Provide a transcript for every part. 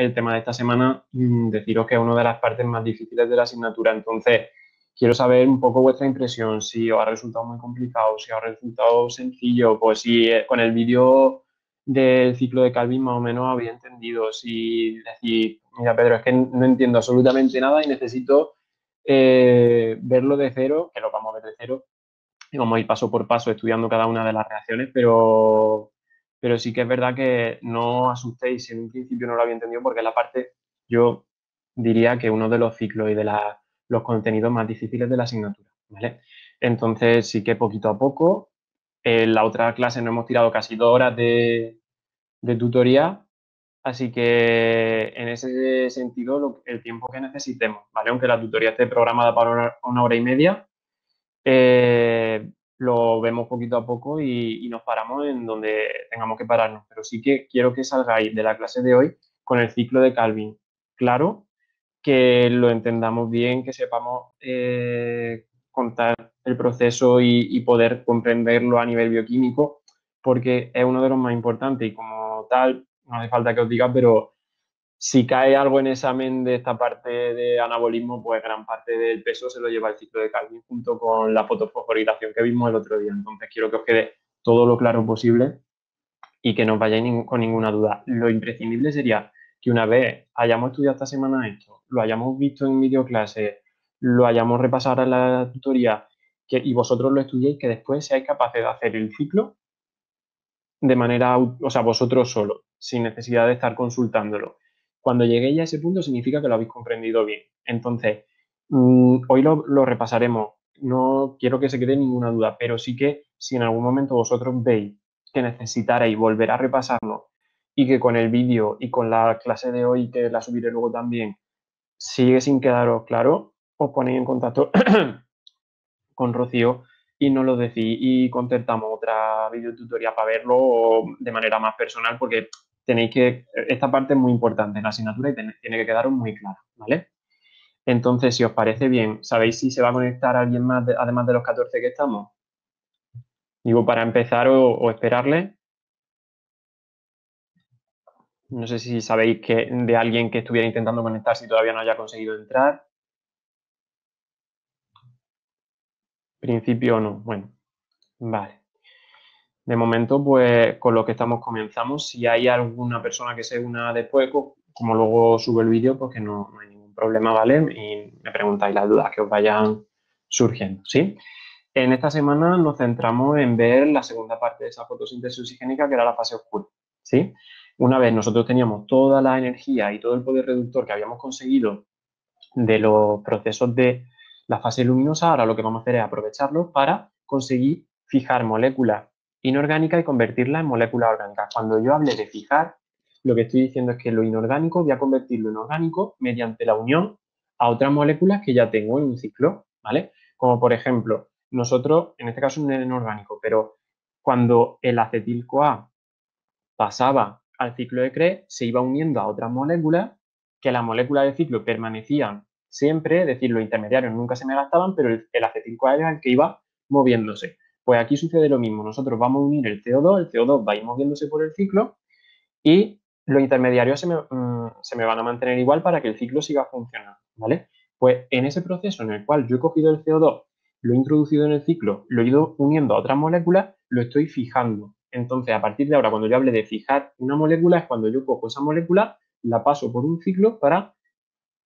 el tema de esta semana, deciros que es una de las partes más difíciles de la asignatura. Entonces, quiero saber un poco vuestra impresión, si os ha resultado muy complicado, si os ha resultado sencillo, pues si con el vídeo del ciclo de Calvin más o menos había entendido, si decís, mira Pedro, es que no entiendo absolutamente nada y necesito verlo de cero, que lo vamos a ver de cero, y vamos a ir paso por paso estudiando cada una de las reacciones, pero sí que es verdad que no os asustéis si en un principio no lo había entendido, porque es la parte, yo diría que uno de los ciclos y de los contenidos más difíciles de la asignatura, ¿vale? Entonces sí que poquito a poco, en la otra clase nos hemos tirado casi 2 horas de tutoría, así que en ese sentido el tiempo que necesitemos, ¿vale? Aunque la tutoría esté programada para una hora y media, lo vemos poquito a poco y nos paramos en donde tengamos que pararnos. Pero sí que quiero que salgáis de la clase de hoy con el ciclo de Calvin claro, que lo entendamos bien, que sepamos contar el proceso y poder comprenderlo a nivel bioquímico, porque es uno de los más importantes y como tal, no hace falta que os diga, pero si cae algo en examen de esta parte de anabolismo, pues gran parte del peso se lo lleva el ciclo de Calvin junto con la fotofosforilación que vimos el otro día. Entonces quiero que os quede todo lo claro posible y que no os vayáis con ninguna duda. Lo imprescindible sería que una vez hayamos estudiado esta semana esto, lo hayamos visto en videoclase, lo hayamos repasado en la tutoría y vosotros lo estudiéis, que después seáis capaces de hacer el ciclo de manera, o sea, vosotros solo, sin necesidad de estar consultándolo. Cuando lleguéis a ese punto significa que lo habéis comprendido bien. Entonces, hoy lo repasaremos. No quiero que se quede ninguna duda, pero sí que si en algún momento vosotros veis que necesitaréis volver a repasarlo y que con el vídeo y con la clase de hoy, que la subiré luego también, sigue sin quedaros claro, os ponéis en contacto con Rocío y nos lo decís y concertamos otra videotutoría para verlo de manera más personal porque tenéis que, esta parte es muy importante en la asignatura y tiene que quedaros muy clara, ¿vale? Entonces, si os parece bien, ¿sabéis si se va a conectar alguien más además de los 14 que estamos? Digo, para empezar o esperarle. No sé si sabéis que de alguien que estuviera intentando conectarse y todavía no haya conseguido entrar. Principio no. Bueno, vale. De momento, pues con lo que estamos comenzamos. Si hay alguna persona que se una después, como luego sube el vídeo, pues que no hay ningún problema, ¿vale? Y me preguntáis las dudas que os vayan surgiendo, ¿sí? En esta semana nos centramos en ver la segunda parte de esa fotosíntesis oxigénica, que era la fase oscura, ¿sí? Una vez nosotros teníamos toda la energía y todo el poder reductor que habíamos conseguido de los procesos de la fase luminosa, ahora lo que vamos a hacer es aprovecharlo para conseguir fijar moléculas inorgánicas y convertirlas en moléculas orgánicas. Cuando yo hable de fijar, lo que estoy diciendo es que lo inorgánico voy a convertirlo en orgánico mediante la unión a otras moléculas que ya tengo en un ciclo, ¿vale? Como por ejemplo, nosotros, en este caso un inorgánico, pero cuando el acetil-CoA pasaba al ciclo de Krebs, se iba uniendo a otras moléculas, que las moléculas del ciclo permanecían siempre, es decir, los intermediarios nunca se me gastaban, pero el acetil-CoA era el que iba moviéndose. Pues aquí sucede lo mismo, nosotros vamos a unir el CO2 va a ir moviéndose por el ciclo y los intermediarios se me van a mantener igual para que el ciclo siga funcionando, ¿vale? Pues en ese proceso en el cual yo he cogido el CO2, lo he introducido en el ciclo, lo he ido uniendo a otras moléculas, lo estoy fijando. Entonces, a partir de ahora, cuando yo hable de fijar una molécula, es cuando yo cojo esa molécula, la paso por un ciclo para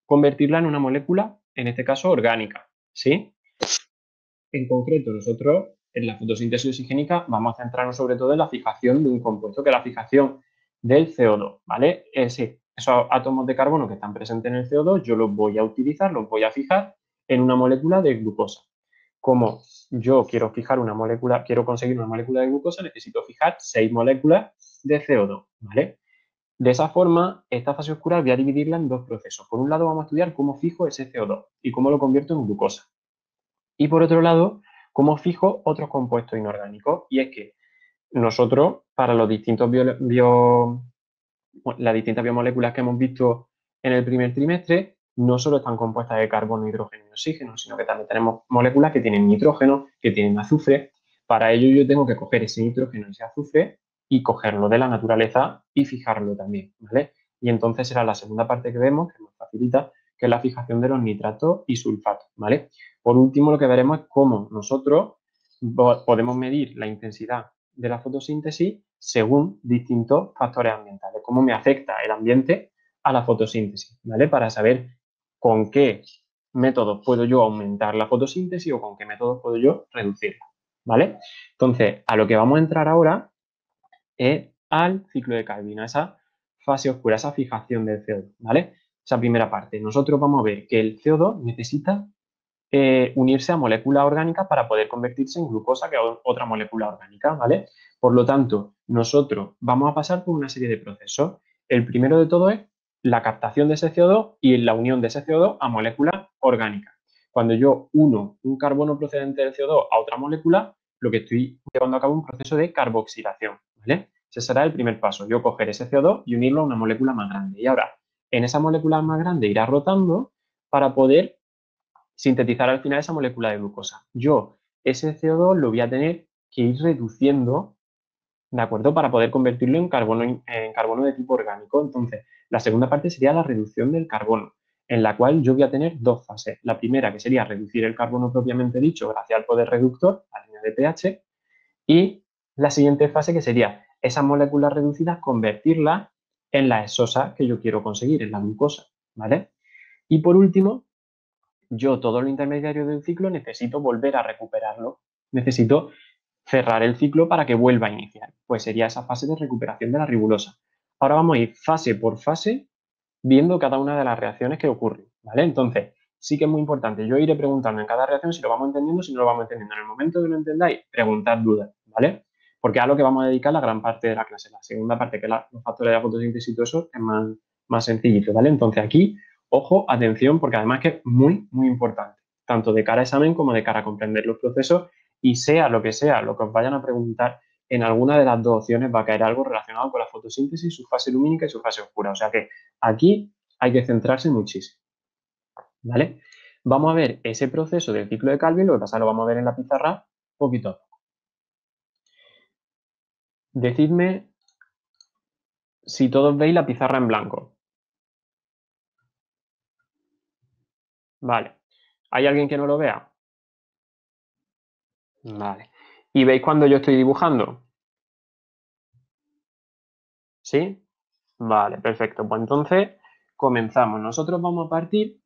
convertirla en una molécula, en este caso orgánica, ¿sí? En concreto, nosotros en la fotosíntesis oxigénica vamos a centrarnos sobre todo en la fijación de un compuesto, que es la fijación del CO2, ¿vale? Esos átomos de carbono que están presentes en el CO2, yo los voy a utilizar, los voy a fijar en una molécula de glucosa. Como yo quiero fijar una molécula, quiero conseguir una molécula de glucosa, necesito fijar 6 moléculas de CO2, ¿vale? De esa forma, esta fase oscura voy a dividirla en dos procesos. Por un lado, vamos a estudiar cómo fijo ese CO2 y cómo lo convierto en glucosa. Y por otro lado, cómo fijo otros compuestos inorgánicos. Y es que nosotros, para los distintos las distintas biomoléculas que hemos visto en el primer trimestre, no solo están compuestas de carbono, hidrógeno y oxígeno, sino que también tenemos moléculas que tienen nitrógeno, que tienen azufre. Para ello yo tengo que coger ese nitrógeno y ese azufre y cogerlo de la naturaleza y fijarlo también, ¿vale? y entonces será la segunda parte que vemos, que nos facilita, que es la fijación de los nitratos y sulfatos, ¿vale? Por último, lo que veremos es cómo nosotros podemos medir la intensidad de la fotosíntesis según distintos factores ambientales, cómo me afecta el ambiente a la fotosíntesis, ¿vale? Para saber con qué métodos puedo yo aumentar la fotosíntesis o con qué métodos puedo yo reducirla, ¿vale? Entonces, a lo que vamos a entrar ahora es al ciclo de Calvin, a esa fase oscura, esa fijación del CO2, ¿vale? Esa primera parte. Nosotros vamos a ver que el CO2 necesita unirse a moléculas orgánicas para poder convertirse en glucosa, que es otra molécula orgánica, ¿vale? Por lo tanto, nosotros vamos a pasar por una serie de procesos. El primero de todo es la captación de ese CO2 y la unión de ese CO2 a moléculas orgánicas. Cuando yo uno un carbono procedente del CO2 a otra molécula, lo que estoy llevando a cabo es un proceso de carboxilación, ¿vale? Ese será el primer paso, yo coger ese CO2 y unirlo a una molécula más grande. Y ahora, en esa molécula más grande irá rotando para poder sintetizar al final esa molécula de glucosa. Yo ese CO2 lo voy a tener que ir reduciendo, ¿de acuerdo? Para poder convertirlo en carbono de tipo orgánico. Entonces, la segunda parte sería la reducción del carbono, en la cual yo voy a tener dos fases. La primera, que sería reducir el carbono propiamente dicho gracias al poder reductor, la línea de pH, y la siguiente fase, que sería esas moléculas reducidas, convertirlas en la exosa que yo quiero conseguir, en la glucosa, ¿vale? Y por último, yo todo lo intermediario del ciclo necesito volver a recuperarlo. Necesito cerrar el ciclo para que vuelva a iniciar. Pues sería esa fase de recuperación de la ribulosa. Ahora vamos a ir fase por fase viendo cada una de las reacciones que ocurren, ¿vale? Entonces, sí que es muy importante. Yo iré preguntando en cada reacción si lo vamos entendiendo, si no lo vamos entendiendo. En el momento que lo entendáis, preguntad dudas, ¿vale? Porque es a lo que vamos a dedicar la gran parte de la clase. La segunda parte, que es los factores de la fotosíntesis y todo eso, es más sencillito, ¿vale? Entonces aquí, ojo, atención, porque además que es muy, muy importante, tanto de cara a examen como de cara a comprender los procesos y sea lo que os vayan a preguntar, en alguna de las dos opciones va a caer algo relacionado con la fotosíntesis, su fase lumínica y su fase oscura. O sea que aquí hay que centrarse muchísimo, ¿vale? Vamos a ver ese proceso del ciclo de Calvin, lo que pasa lo vamos a ver en la pizarra poquito a poco. Decidme si todos veis la pizarra en blanco. Vale. ¿Hay alguien que no lo vea? Vale. ¿Y veis cuando yo estoy dibujando? ¿Sí? Vale, perfecto. Pues entonces comenzamos. Nosotros vamos a partir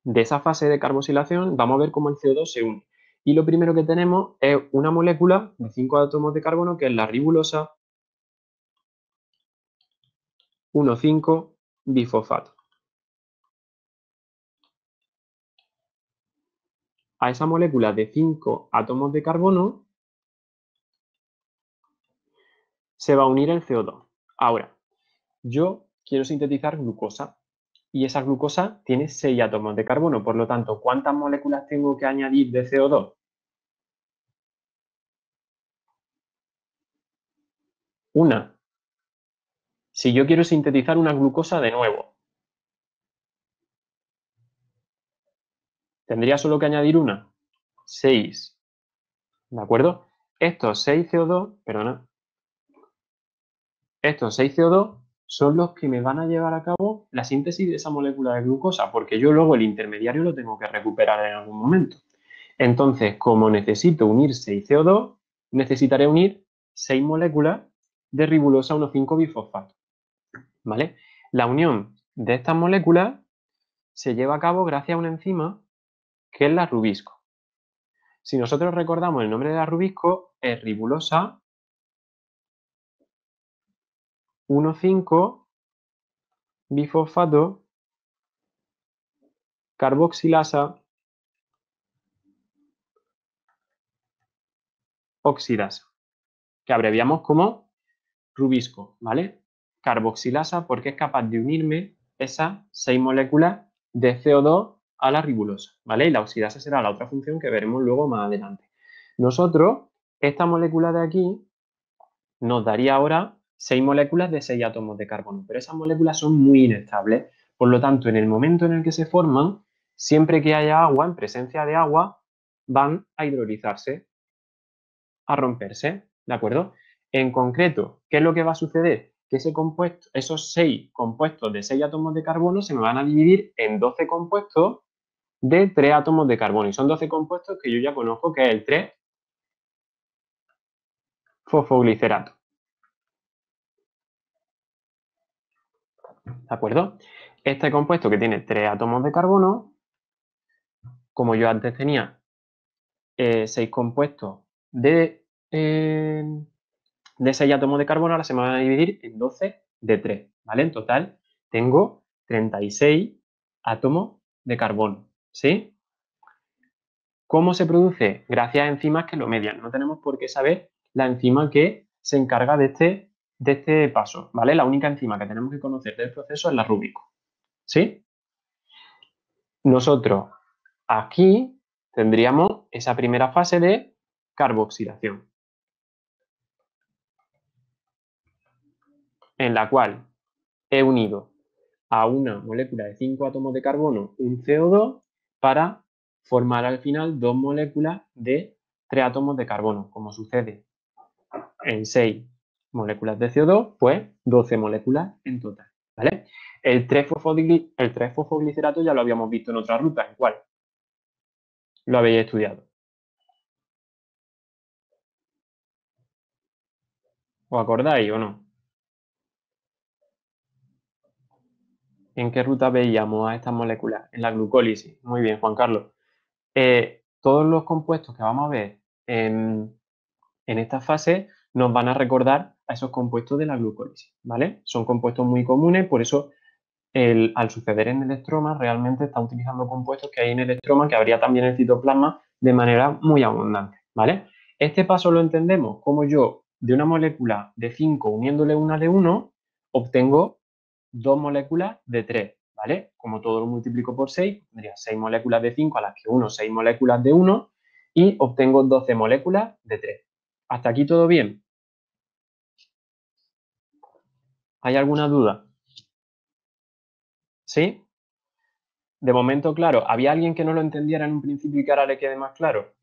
de esa fase de carboxilación, vamos a ver cómo el CO2 se une. Y lo primero que tenemos es una molécula de 5 átomos de carbono, que es la ribulosa 1,5-bifosfato. A esa molécula de 5 átomos de carbono se va a unir el CO2. Ahora, yo quiero sintetizar glucosa y esa glucosa tiene 6 átomos de carbono. Por lo tanto, ¿cuántas moléculas tengo que añadir de CO2? Una. Si yo quiero sintetizar una glucosa de nuevo, ¿tendría solo que añadir una? 6. ¿De acuerdo? Estos 6 CO2, perdona, estos 6 CO2 son los que me van a llevar a cabo la síntesis de esa molécula de glucosa, porque yo luego el intermediario lo tengo que recuperar en algún momento. Entonces, como necesito unir 6 CO2, necesitaré unir 6 moléculas de ribulosa 1,5-bifosfato, ¿vale? La unión de estas moléculas se lleva a cabo gracias a una enzima que es la rubisco. Si nosotros recordamos el nombre de la rubisco, es ribulosa 1,5-bifosfato carboxilasa oxidasa, que abreviamos como rubisco, ¿vale? Carboxilasa porque es capaz de unirme esas 6 moléculas de CO2 a la ribulosa, ¿vale? Y la oxidasa será la otra función que veremos luego más adelante. Nosotros, esta molécula de aquí nos daría ahora 6 moléculas de 6 átomos de carbono, pero esas moléculas son muy inestables. Por lo tanto, en el momento en el que se forman, siempre que haya agua, en presencia de agua, van a hidrolizarse, a romperse, ¿de acuerdo? En concreto, ¿qué es lo que va a suceder? que esos 6 compuestos de 6 átomos de carbono se me van a dividir en 12 compuestos de 3 átomos de carbono. Y son 12 compuestos que yo ya conozco, que es el 3-fosfoglicerato. ¿De acuerdo? Este compuesto que tiene 3 átomos de carbono, como yo antes tenía 6 compuestos de 6 átomos de carbono, ahora se me van a dividir en 12 de 3, ¿vale? En total tengo 36 átomos de carbono, ¿sí? ¿Cómo se produce? Gracias a enzimas que lo median. No tenemos por qué saber la enzima que se encarga de este paso, ¿vale? La única enzima que tenemos que conocer del proceso es la rúbico, ¿sí? Nosotros aquí tendríamos esa primera fase de carboxilación, en la cual he unido a una molécula de 5 átomos de carbono un CO2 para formar al final 2 moléculas de 3 átomos de carbono, como sucede en 6 moléculas de CO2, pues 12 moléculas en total, ¿vale? El 3-fosfoglicerato ya lo habíamos visto en otra ruta, ¿en cuál? Lo habéis estudiado. ¿Os acordáis o no? ¿En qué ruta veíamos a estas moléculas? En la glucólisis. Muy bien, Juan Carlos. Todos los compuestos que vamos a ver en esta fase nos van a recordar a esos compuestos de la glucólisis, ¿vale? Son compuestos muy comunes, por eso al suceder en el estroma realmente está utilizando compuestos que hay en el estroma, que habría también en el citoplasma, de manera muy abundante, ¿vale? Este paso lo entendemos como yo, de una molécula de 5 uniéndole una de 1, obtengo 2 moléculas de 3, ¿vale? Como todo lo multiplico por 6, tendría 6 moléculas de 5 a las que uno 6 moléculas de 1 y obtengo 12 moléculas de 3. ¿Hasta aquí todo bien? ¿Hay alguna duda? ¿Sí? De momento, claro. ¿Había alguien que no lo entendiera en un principio y que ahora le quede más claro?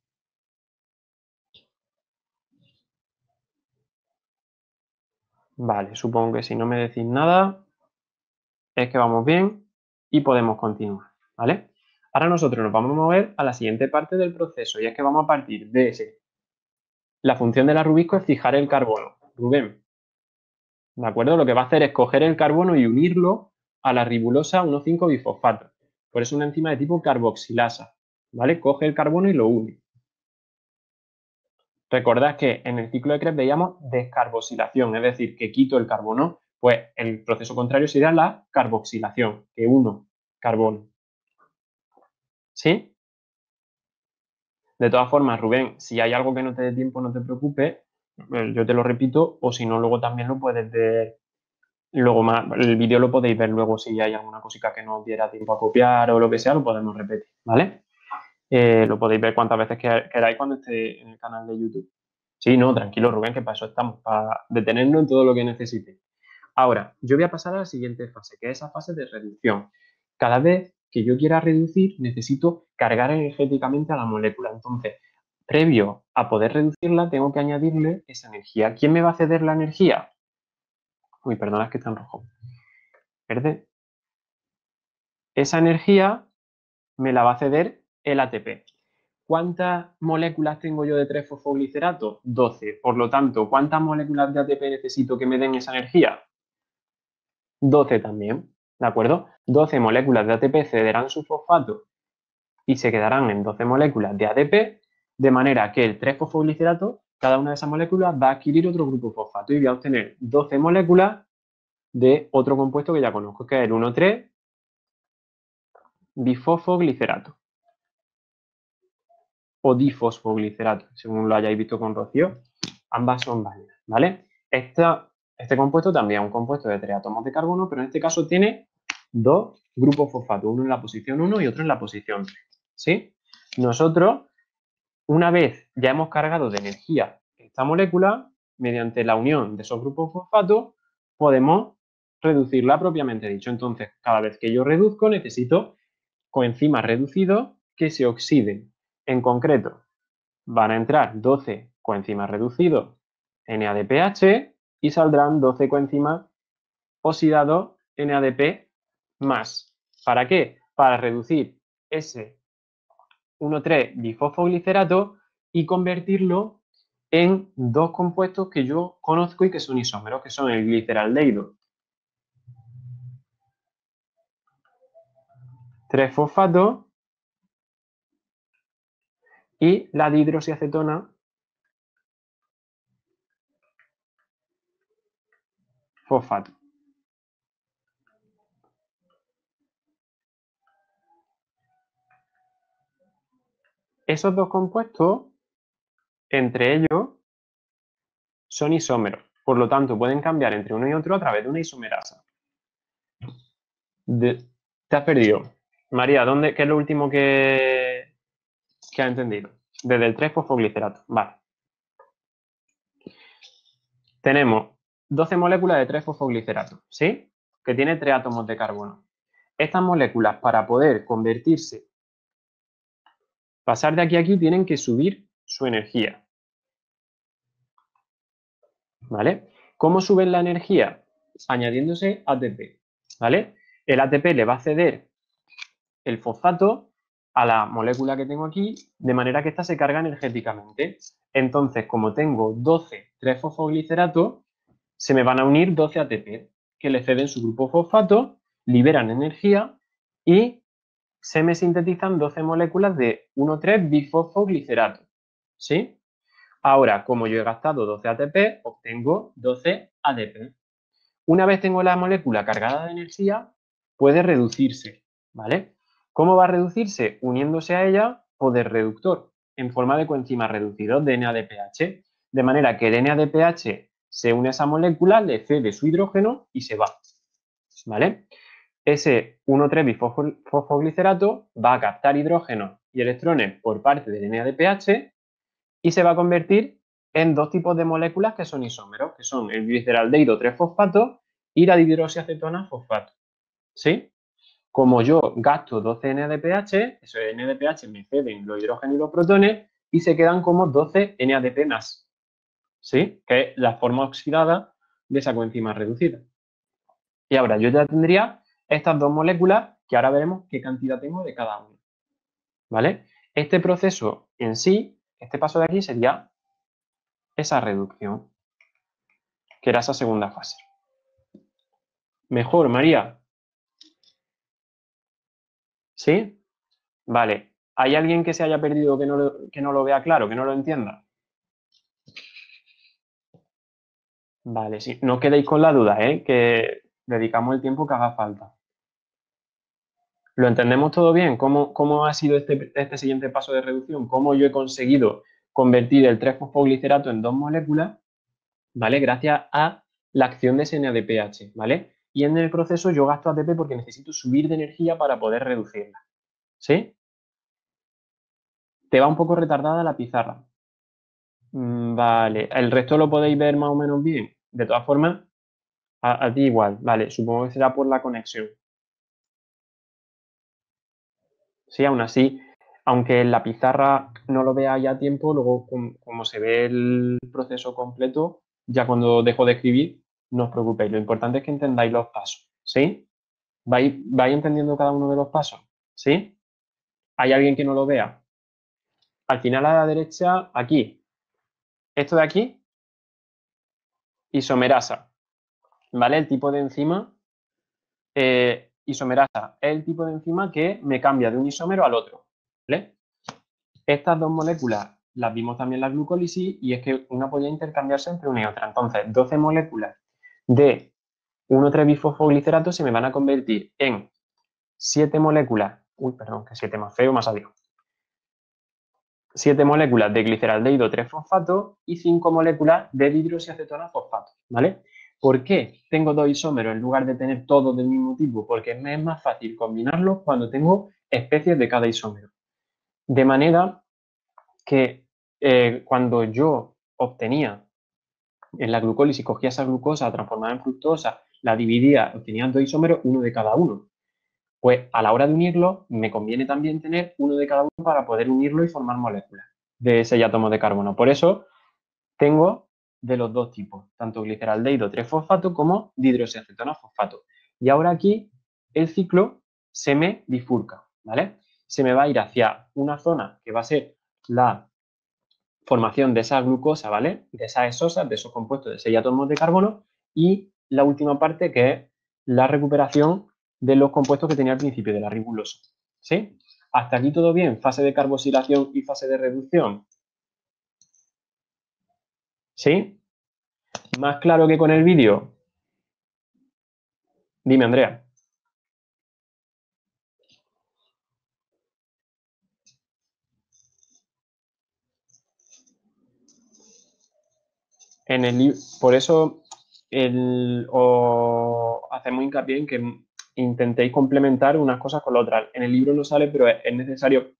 Vale, supongo que si no me decís nada, es que vamos bien y podemos continuar, ¿vale? Ahora nosotros nos vamos a mover a la siguiente parte del proceso y es que vamos a partir de ese. La función de la Rubisco es fijar el carbono. Rubén, ¿de acuerdo? Lo que va a hacer es coger el carbono y unirlo a la ribulosa 1,5-bifosfato. Por eso es una enzima de tipo carboxilasa, ¿vale? Coge el carbono y lo une. Recordad que en el ciclo de Krebs veíamos descarboxilación, es decir, que quito el carbono, pues el proceso contrario sería la carboxilación, que uno carbono. ¿Sí? De todas formas, Rubén, si hay algo que no te dé tiempo, no te preocupes, yo te lo repito, o si no, luego también lo puedes ver. Luego más, el vídeo lo podéis ver luego si hay alguna cosita que no os diera tiempo a copiar o lo que sea, lo podemos repetir, ¿vale? Lo podéis ver cuantas veces queráis cuando esté en el canal de YouTube. Sí, no, tranquilo, Rubén, que para eso estamos, para detenernos en todo lo que necesites. Ahora, yo voy a pasar a la siguiente fase, que es esa fase de reducción. Cada vez que yo quiera reducir, necesito cargar energéticamente a la molécula. Entonces, previo a poder reducirla, tengo que añadirle esa energía. ¿Quién me va a ceder la energía? Uy, perdona, es que está en rojo. Verde. Esa energía me la va a ceder el ATP. ¿Cuántas moléculas tengo yo de 3-fosfoglicerato? 12. Por lo tanto, ¿cuántas moléculas de ATP necesito que me den esa energía? 12 también, ¿de acuerdo? 12 moléculas de ATP cederán su fosfato y se quedarán en 12 moléculas de ADP, de manera que el 3-fosfoglicerato, cada una de esas moléculas va a adquirir otro grupo fosfato y voy a obtener 12 moléculas de otro compuesto que ya conozco, que es el 1,3-bifosfoglicerato o difosfoglicerato, según lo hayáis visto con Rocío. Ambas son válidas, ¿vale? Este compuesto también es un compuesto de 3 átomos de carbono, pero en este caso tiene 2 grupos fosfato, uno en la posición 1 y otro en la posición 3, ¿sí? Nosotros, una vez ya hemos cargado de energía esta molécula, mediante la unión de esos grupos fosfato, podemos reducirla propiamente dicho. Entonces, cada vez que yo reduzco, necesito coenzimas reducidos que se oxiden. En concreto, van a entrar 12 coenzimas reducidos NADPH y saldrán 12 coenzimas oxidado NADP más. ¿Para qué? Para reducir ese 1,3-bifosfoglicerato y convertirlo en dos compuestos que yo conozco y que son isómeros, que son el gliceraldehído 3-fosfato y la dihidroxiacetona fosfato. Esos dos compuestos, entre ellos, son isómeros. Por lo tanto, pueden cambiar entre uno y otro a través de una isomerasa. Te has perdido. María, ¿qué es lo último que has entendido? Desde el 3-fosfoglicerato. Vale. Tenemos 12 moléculas de 3-fosfoglicerato, ¿sí? Que tiene 3 átomos de carbono. Estas moléculas, para poder convertirse, pasar de aquí a aquí, tienen que subir su energía. ¿Vale? ¿Cómo suben la energía? Añadiéndose ATP, ¿vale? El ATP le va a ceder el fosfato a la molécula que tengo aquí, de manera que ésta se carga energéticamente. Entonces, como tengo 12 3-fosfogliceratos, se me van a unir 12 ATP, que le ceden su grupo fosfato, liberan energía y se me sintetizan 12 moléculas de 1,3-bifosfoglicerato. ¿Sí? Ahora, como yo he gastado 12 ATP, obtengo 12 ADP. Una vez tengo la molécula cargada de energía, puede reducirse, ¿vale? ¿Cómo va a reducirse? Uniéndose a ella poder reductor, en forma de coenzima reducido de NADPH, de manera que el NADPH se une a esa molécula, le cede su hidrógeno y se va, ¿vale? Ese 1,3-bifosfoglicerato va a captar hidrógeno y electrones por parte del NADPH y se va a convertir en dos tipos de moléculas que son isómeros, que son el gliceraldehído 3-fosfato y la dihidroxiacetona fosfato. ¿Sí? Como yo gasto 12 NADPH, esos NADPH me ceden los hidrógenos y los protones y se quedan como 12 NADP más. ¿Sí? Que es la forma oxidada de esa coenzima reducida. Y ahora yo ya tendría estas dos moléculas que ahora veremos qué cantidad tengo de cada una. ¿Vale? Este proceso en sí, este paso de aquí sería esa reducción, que era esa segunda fase. Mejor, María. ¿Sí? Vale. ¿Hay alguien que se haya perdido que no lo vea claro, que no lo entienda? Vale, sí. No os quedéis con la duda, ¿eh? Que dedicamos el tiempo que haga falta. ¿Lo entendemos todo bien? ¿Cómo ha sido este siguiente paso de reducción? ¿Cómo yo he conseguido convertir el 3-fosfoglicerato en dos moléculas? ¿Vale? Gracias a la acción de ese NADPH, ¿vale? Y en el proceso yo gasto ATP porque necesito subir de energía para poder reducirla. ¿Sí? Te va un poco retardada la pizarra. Vale, el resto lo podéis ver más o menos bien. De todas formas, a ti igual. Vale, supongo que será por la conexión. Sí, aún así, aunque en la pizarra no lo vea ya a tiempo, luego como se ve el proceso completo, ya cuando dejo de escribir, no os preocupéis. Lo importante es que entendáis los pasos. ¿Sí? ¿Vais entendiendo cada uno de los pasos? ¿Sí? ¿Hay alguien que no lo vea? Al final a la derecha, aquí. Esto de aquí, isomerasa. ¿Vale? El tipo de enzima isomerasa es el tipo de enzima que me cambia de un isómero al otro. ¿Vale? Estas dos moléculas las vimos también en la glucólisis y es que una podía intercambiarse entre una y otra. Entonces, 12 moléculas de 1,3-bifosfoglicerato se me van a convertir en 7 moléculas, que 7 más feo, más adiós. 7 moléculas de gliceraldehído 3-fosfato y 5 moléculas de dihidroxiacetona fosfato, ¿vale? ¿Por qué tengo dos isómeros en lugar de tener todos del mismo tipo? Porque me es más fácil combinarlos cuando tengo especies de cada isómero. De manera que cuando yo obtenía en la glucólisis, cogía esa glucosa transformada en fructosa, la dividía, obtenía dos isómeros, uno de cada uno. Pues a la hora de unirlo, me conviene también tener uno de cada uno para poder unirlo y formar moléculas de 6 átomos de carbono. Por eso tengo de los dos tipos, tanto gliceraldehído 3-fosfato como dihidroxiacetona fosfato. Y ahora aquí el ciclo se me bifurca, ¿vale? Se me va a ir hacia una zona que va a ser la formación de esa glucosa, ¿vale? De esas exosas, de esos compuestos de 6 átomos de carbono, y la última parte que es la recuperación de los compuestos que tenía al principio de la ribulosa, ¿sí? Hasta aquí todo bien, fase de carboxilación y fase de reducción. ¿Sí? ¿Más claro que con el vídeo? Dime, Andrea. Por eso os hacemos hincapié en que intentéis complementar unas cosas con las otras. En el libro no sale, pero es necesario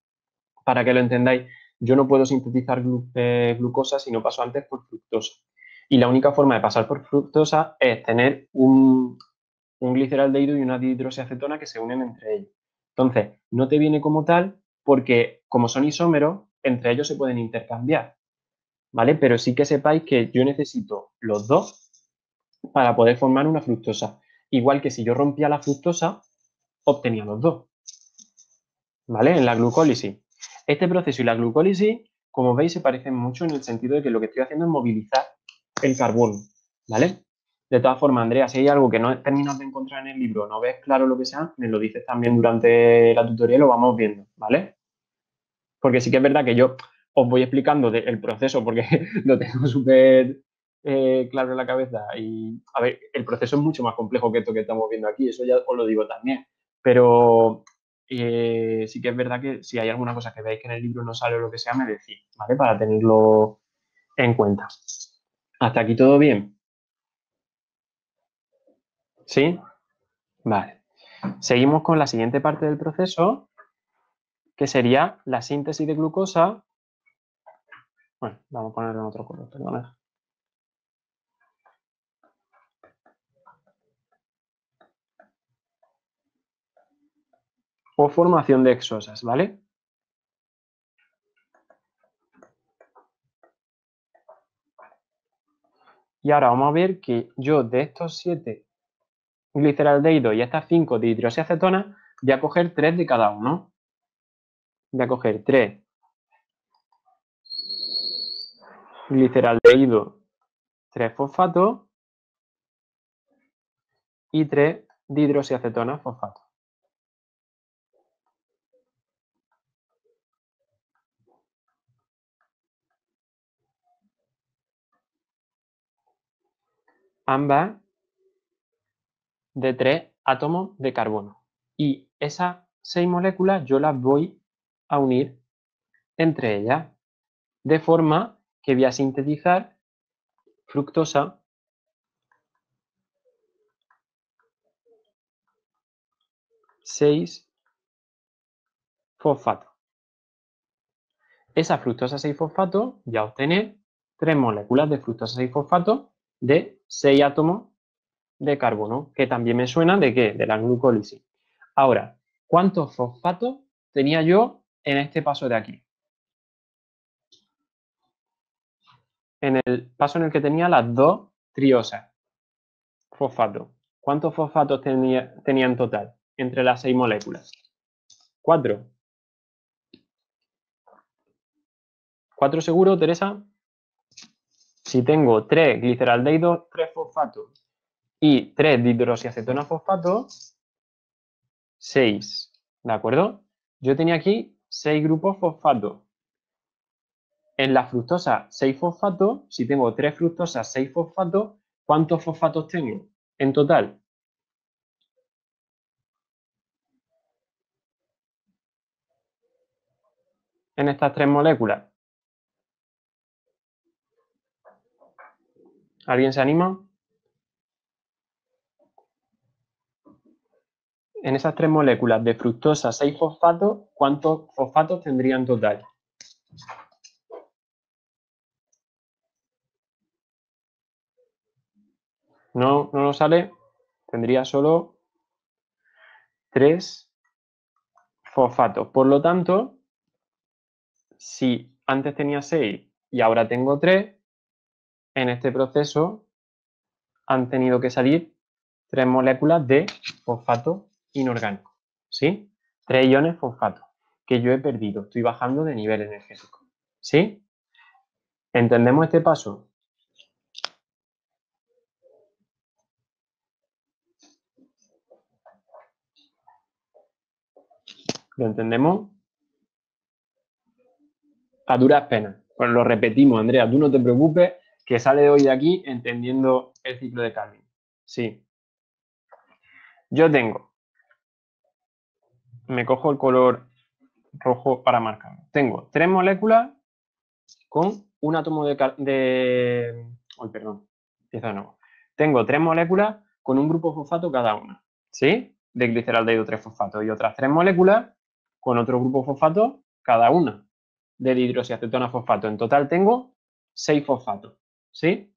para que lo entendáis. Yo no puedo sintetizar glucosa si no paso antes por fructosa. Y la única forma de pasar por fructosa es tener un gliceraldehído y una dihidroxiacetona que se unen entre ellos. Entonces, no te viene como tal porque como son isómeros, entre ellos se pueden intercambiar, ¿vale? Pero sí que sepáis que yo necesito los dos para poder formar una fructosa. Igual que si yo rompía la fructosa, obtenía los dos, ¿vale? En la glucólisis. Este proceso y la glucólisis, como veis, se parecen mucho en el sentido de que lo que estoy haciendo es movilizar el carbono, ¿vale? De todas formas, Andrea, si hay algo que no terminas de encontrar en el libro, no ves claro lo que sea, me lo dices también durante la tutorial, lo vamos viendo, ¿vale? Porque sí que es verdad que yo os voy explicando el proceso porque lo tengo súper claro en la cabeza. Y, a ver, el proceso es mucho más complejo que esto que estamos viendo aquí, eso ya os lo digo también. Pero sí que es verdad que si hay alguna cosa que veáis que en el libro no sale o lo que sea, me decís, ¿vale? Para tenerlo en cuenta. ¿Hasta aquí todo bien? ¿Sí? Vale. Seguimos con la siguiente parte del proceso, que sería la síntesis de glucosa. Bueno, vamos a ponerlo en otro color, perdona. O formación de exosas, ¿vale? Y ahora vamos a ver que yo de estos 7 gliceraldehídos y estas 5 de hidroxiacetonas voy a coger 3 de cada uno. Voy a coger 3 gliceraldehídos 3-fosfato y 3 dihidroxiacetonas fosfato. Ambas de 3 átomos de carbono. Y esas 6 moléculas yo las voy a unir entre ellas, de forma que voy a sintetizar fructosa 6-fosfato. Esa fructosa 6-fosfato voy a obtener 3 moléculas de fructosa 6-fosfato de 6 átomos de carbono, que también me suena de ¿qué? De la glucólisis. Ahora, ¿cuántos fosfatos tenía yo en este paso de aquí? En el paso en el que tenía las dos triosas, fosfato. ¿Cuántos fosfatos tenía en total entre las 6 moléculas? 4. ¿4 seguro, Teresa? Si tengo 3 gliceraldehídos 3-fosfato y 3 dihidroxiacetona fosfato, 6. ¿De acuerdo? Yo tenía aquí 6 grupos fosfato. En la fructosa 6-fosfato, si tengo 3 fructosas 6-fosfato, ¿cuántos fosfatos tengo en total? En estas 3 moléculas. ¿Alguien se anima? En esas 3 moléculas de fructosa 6-fosfato, ¿cuántos fosfatos tendría en total? No nos sale. Tendría solo 3 fosfatos. Por lo tanto, si antes tenía 6 y ahora tengo 3, en este proceso han tenido que salir 3 moléculas de fosfato inorgánico, ¿sí? 3 iones fosfato que yo he perdido. Estoy bajando de nivel energético, ¿sí? ¿Entendemos este paso? ¿Lo entendemos? A duras penas. Pues lo repetimos, Andrea, tú no te preocupes, que sale hoy de aquí entendiendo el ciclo de Calvin. Sí. Yo me cojo el color rojo para marcar. Tengo 3 moléculas con un átomo perdón, empieza de nuevo. Tengo 3 moléculas con un grupo fosfato cada una, ¿sí? De gliceraldehído 3-fosfato y otras 3 moléculas con otro grupo fosfato cada una de dihidroxiacetona fosfato. En total tengo 6 fosfatos, ¿sí?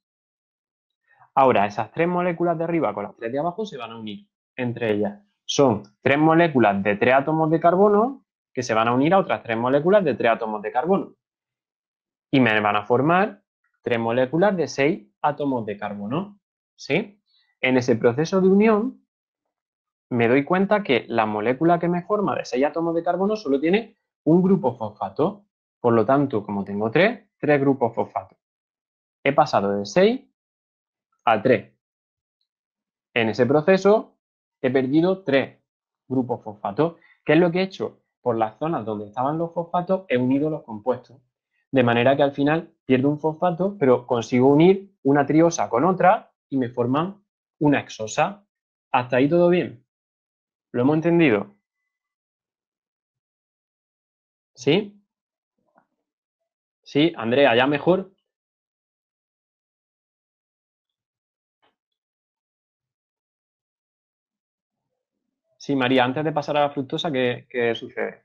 Ahora, esas 3 moléculas de arriba con las 3 de abajo se van a unir entre ellas. Son 3 moléculas de 3 átomos de carbono que se van a unir a otras 3 moléculas de 3 átomos de carbono. Y me van a formar 3 moléculas de 6 átomos de carbono, ¿sí? En ese proceso de unión me doy cuenta que la molécula que me forma de 6 átomos de carbono solo tiene un grupo fosfato. Por lo tanto, como tengo 3 grupos fosfato. He pasado de 6 a 3. En ese proceso he perdido 3 grupos fosfatos. ¿Qué es lo que he hecho? Por las zonas donde estaban los fosfatos he unido los compuestos. De manera que al final pierdo un fosfato, pero consigo unir una triosa con otra y me forman una hexosa. ¿Hasta ahí todo bien? ¿Lo hemos entendido? ¿Sí? ¿Sí? Andrea, ¿ya mejor? Sí, María, antes de pasar a la fructosa, ¿qué sucede?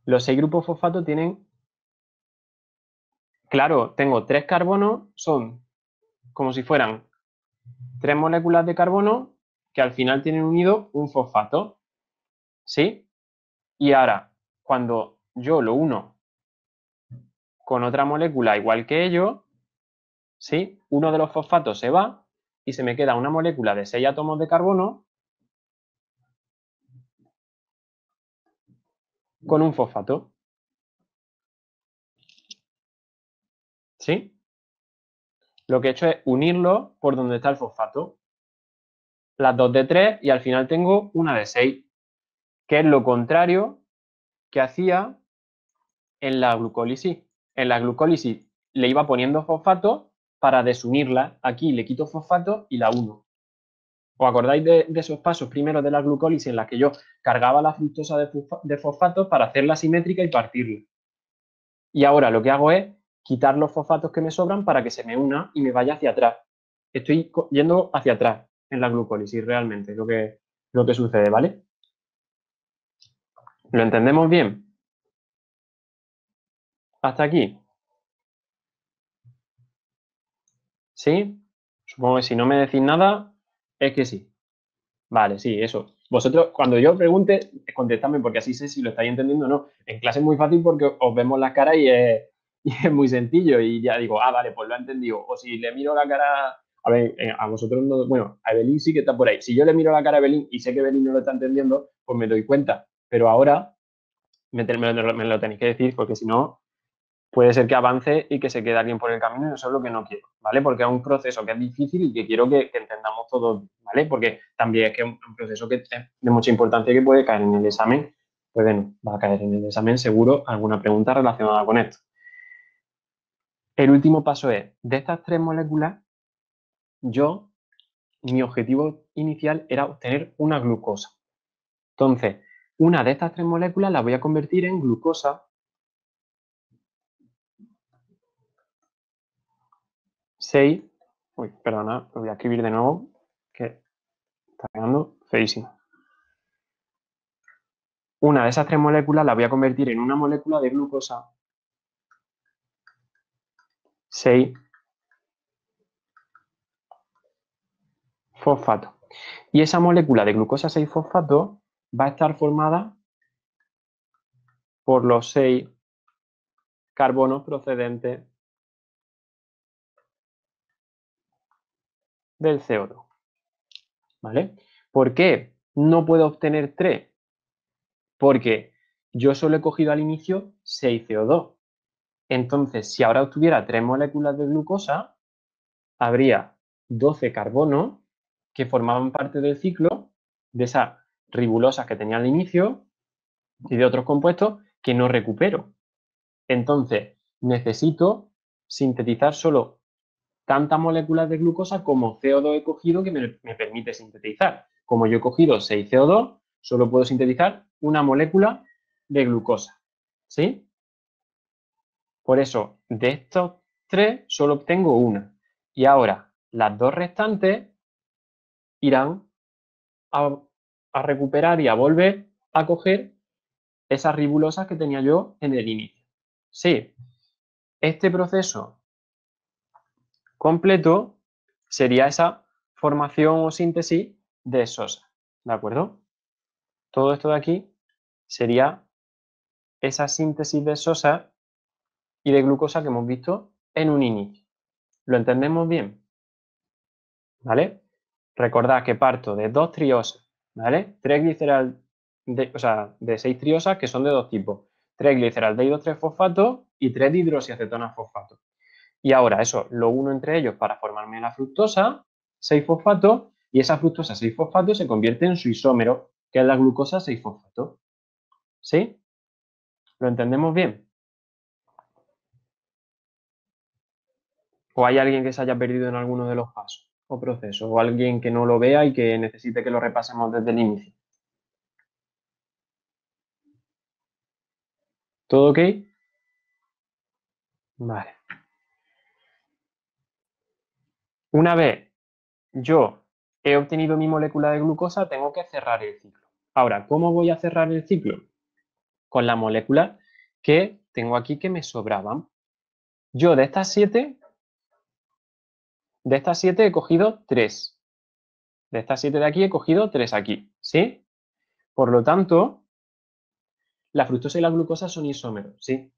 Los 6 grupos fosfato tienen, claro, tengo 3 carbonos, son como si fueran 3 moléculas de carbono que al final tienen unido un fosfato, ¿sí? Y ahora, cuando yo lo uno con otra molécula igual que ello, ¿sí? Uno de los fosfatos se va y se me queda una molécula de 6 átomos de carbono con un fosfato, ¿sí? Lo que he hecho es unirlo por donde está el fosfato. Las dos de 3 y al final tengo una de 6, que es lo contrario que hacía en la glucólisis. En la glucólisis le iba poniendo fosfato para desunirla. Aquí le quito fosfato y la uno. ¿Os acordáis de esos pasos primeros de la glucólisis en las que yo cargaba la fructosa de fosfatos para hacerla simétrica y partirla? Y ahora lo que hago es quitar los fosfatos que me sobran para que se me una y me vaya hacia atrás. Estoy yendo hacia atrás en la glucólisis realmente, lo que sucede, ¿vale? ¿Lo entendemos bien? ¿Hasta aquí? ¿Sí? Supongo que si no me decís nada, es que sí. Vale, sí, eso. Vosotros, cuando yo pregunte, contestadme porque así sé si lo estáis entendiendo o no. En clase es muy fácil porque os vemos las caras y es muy sencillo y ya digo, ah, vale, pues lo he entendido. O si le miro la cara, a ver, a vosotros no, bueno, a Evelyn sí que está por ahí. Si yo le miro la cara a Evelyn y sé que Evelyn no lo está entendiendo, pues me doy cuenta. Pero ahora me lo tenéis que decir porque si no, puede ser que avance y que se quede alguien por el camino y eso es lo que no quiero, ¿vale? Porque es un proceso que es difícil y que quiero que entendamos todos, ¿vale? Porque también es que es un proceso que es de mucha importancia y que puede caer en el examen, puede no, va a caer en el examen seguro alguna pregunta relacionada con esto. El último paso es, de estas 3 moléculas, mi objetivo inicial era obtener una glucosa. Entonces, una de estas 3 moléculas la voy a convertir en glucosa 6. Uy, perdona, lo voy a escribir de nuevo, que está quedando feísimo. Una de esas 3 moléculas la voy a convertir en una molécula de glucosa 6 fosfato. Y esa molécula de glucosa 6-fosfato va a estar formada por los 6 carbonos procedentes del CO2. ¿Vale? ¿Por qué no puedo obtener 3? Porque yo solo he cogido al inicio 6 CO2. Entonces, si ahora obtuviera 3 moléculas de glucosa, habría 12 carbonos que formaban parte del ciclo de esas ribulosas que tenía al inicio y de otros compuestos que no recupero. Entonces, necesito sintetizar solo tantas moléculas de glucosa como CO2 he cogido que me permite sintetizar. Como yo he cogido 6 CO2, solo puedo sintetizar una molécula de glucosa. ¿Sí? Por eso, de estos 3, solo obtengo una. Y ahora, las 2 restantes irán a recuperar y a volver a coger esas ribulosas que tenía yo en el inicio. Sí, este proceso completo sería esa formación o síntesis de sosa, ¿de acuerdo? Todo esto de aquí sería esa síntesis de sosa y de glucosa que hemos visto en un inicio. ¿Lo entendemos bien? ¿Vale? Recordad que parto de 2 triosas, ¿vale? 3 gliceral, de 6 triosas que son de 2 tipos. 3 gliceraldehídos 3-fosfato y 3 dihidroxiacetonas fosfato. Y ahora eso lo uno entre ellos para formarme la fructosa 6-fosfato y esa fructosa 6-fosfato se convierte en su isómero, que es la glucosa 6-fosfato. ¿Sí? ¿Lo entendemos bien? ¿O hay alguien que se haya perdido en alguno de los pasos o procesos? ¿O alguien que no lo vea y que necesite que lo repasemos desde el inicio? ¿Todo ok? Vale. Una vez yo he obtenido mi molécula de glucosa, tengo que cerrar el ciclo. Ahora, ¿cómo voy a cerrar el ciclo? Con la molécula que tengo aquí que me sobraban. Yo de estas 7 he cogido 3. De estas 7 de aquí he cogido 3 aquí, ¿sí? Por lo tanto, la fructosa y la glucosa son isómeros, ¿sí?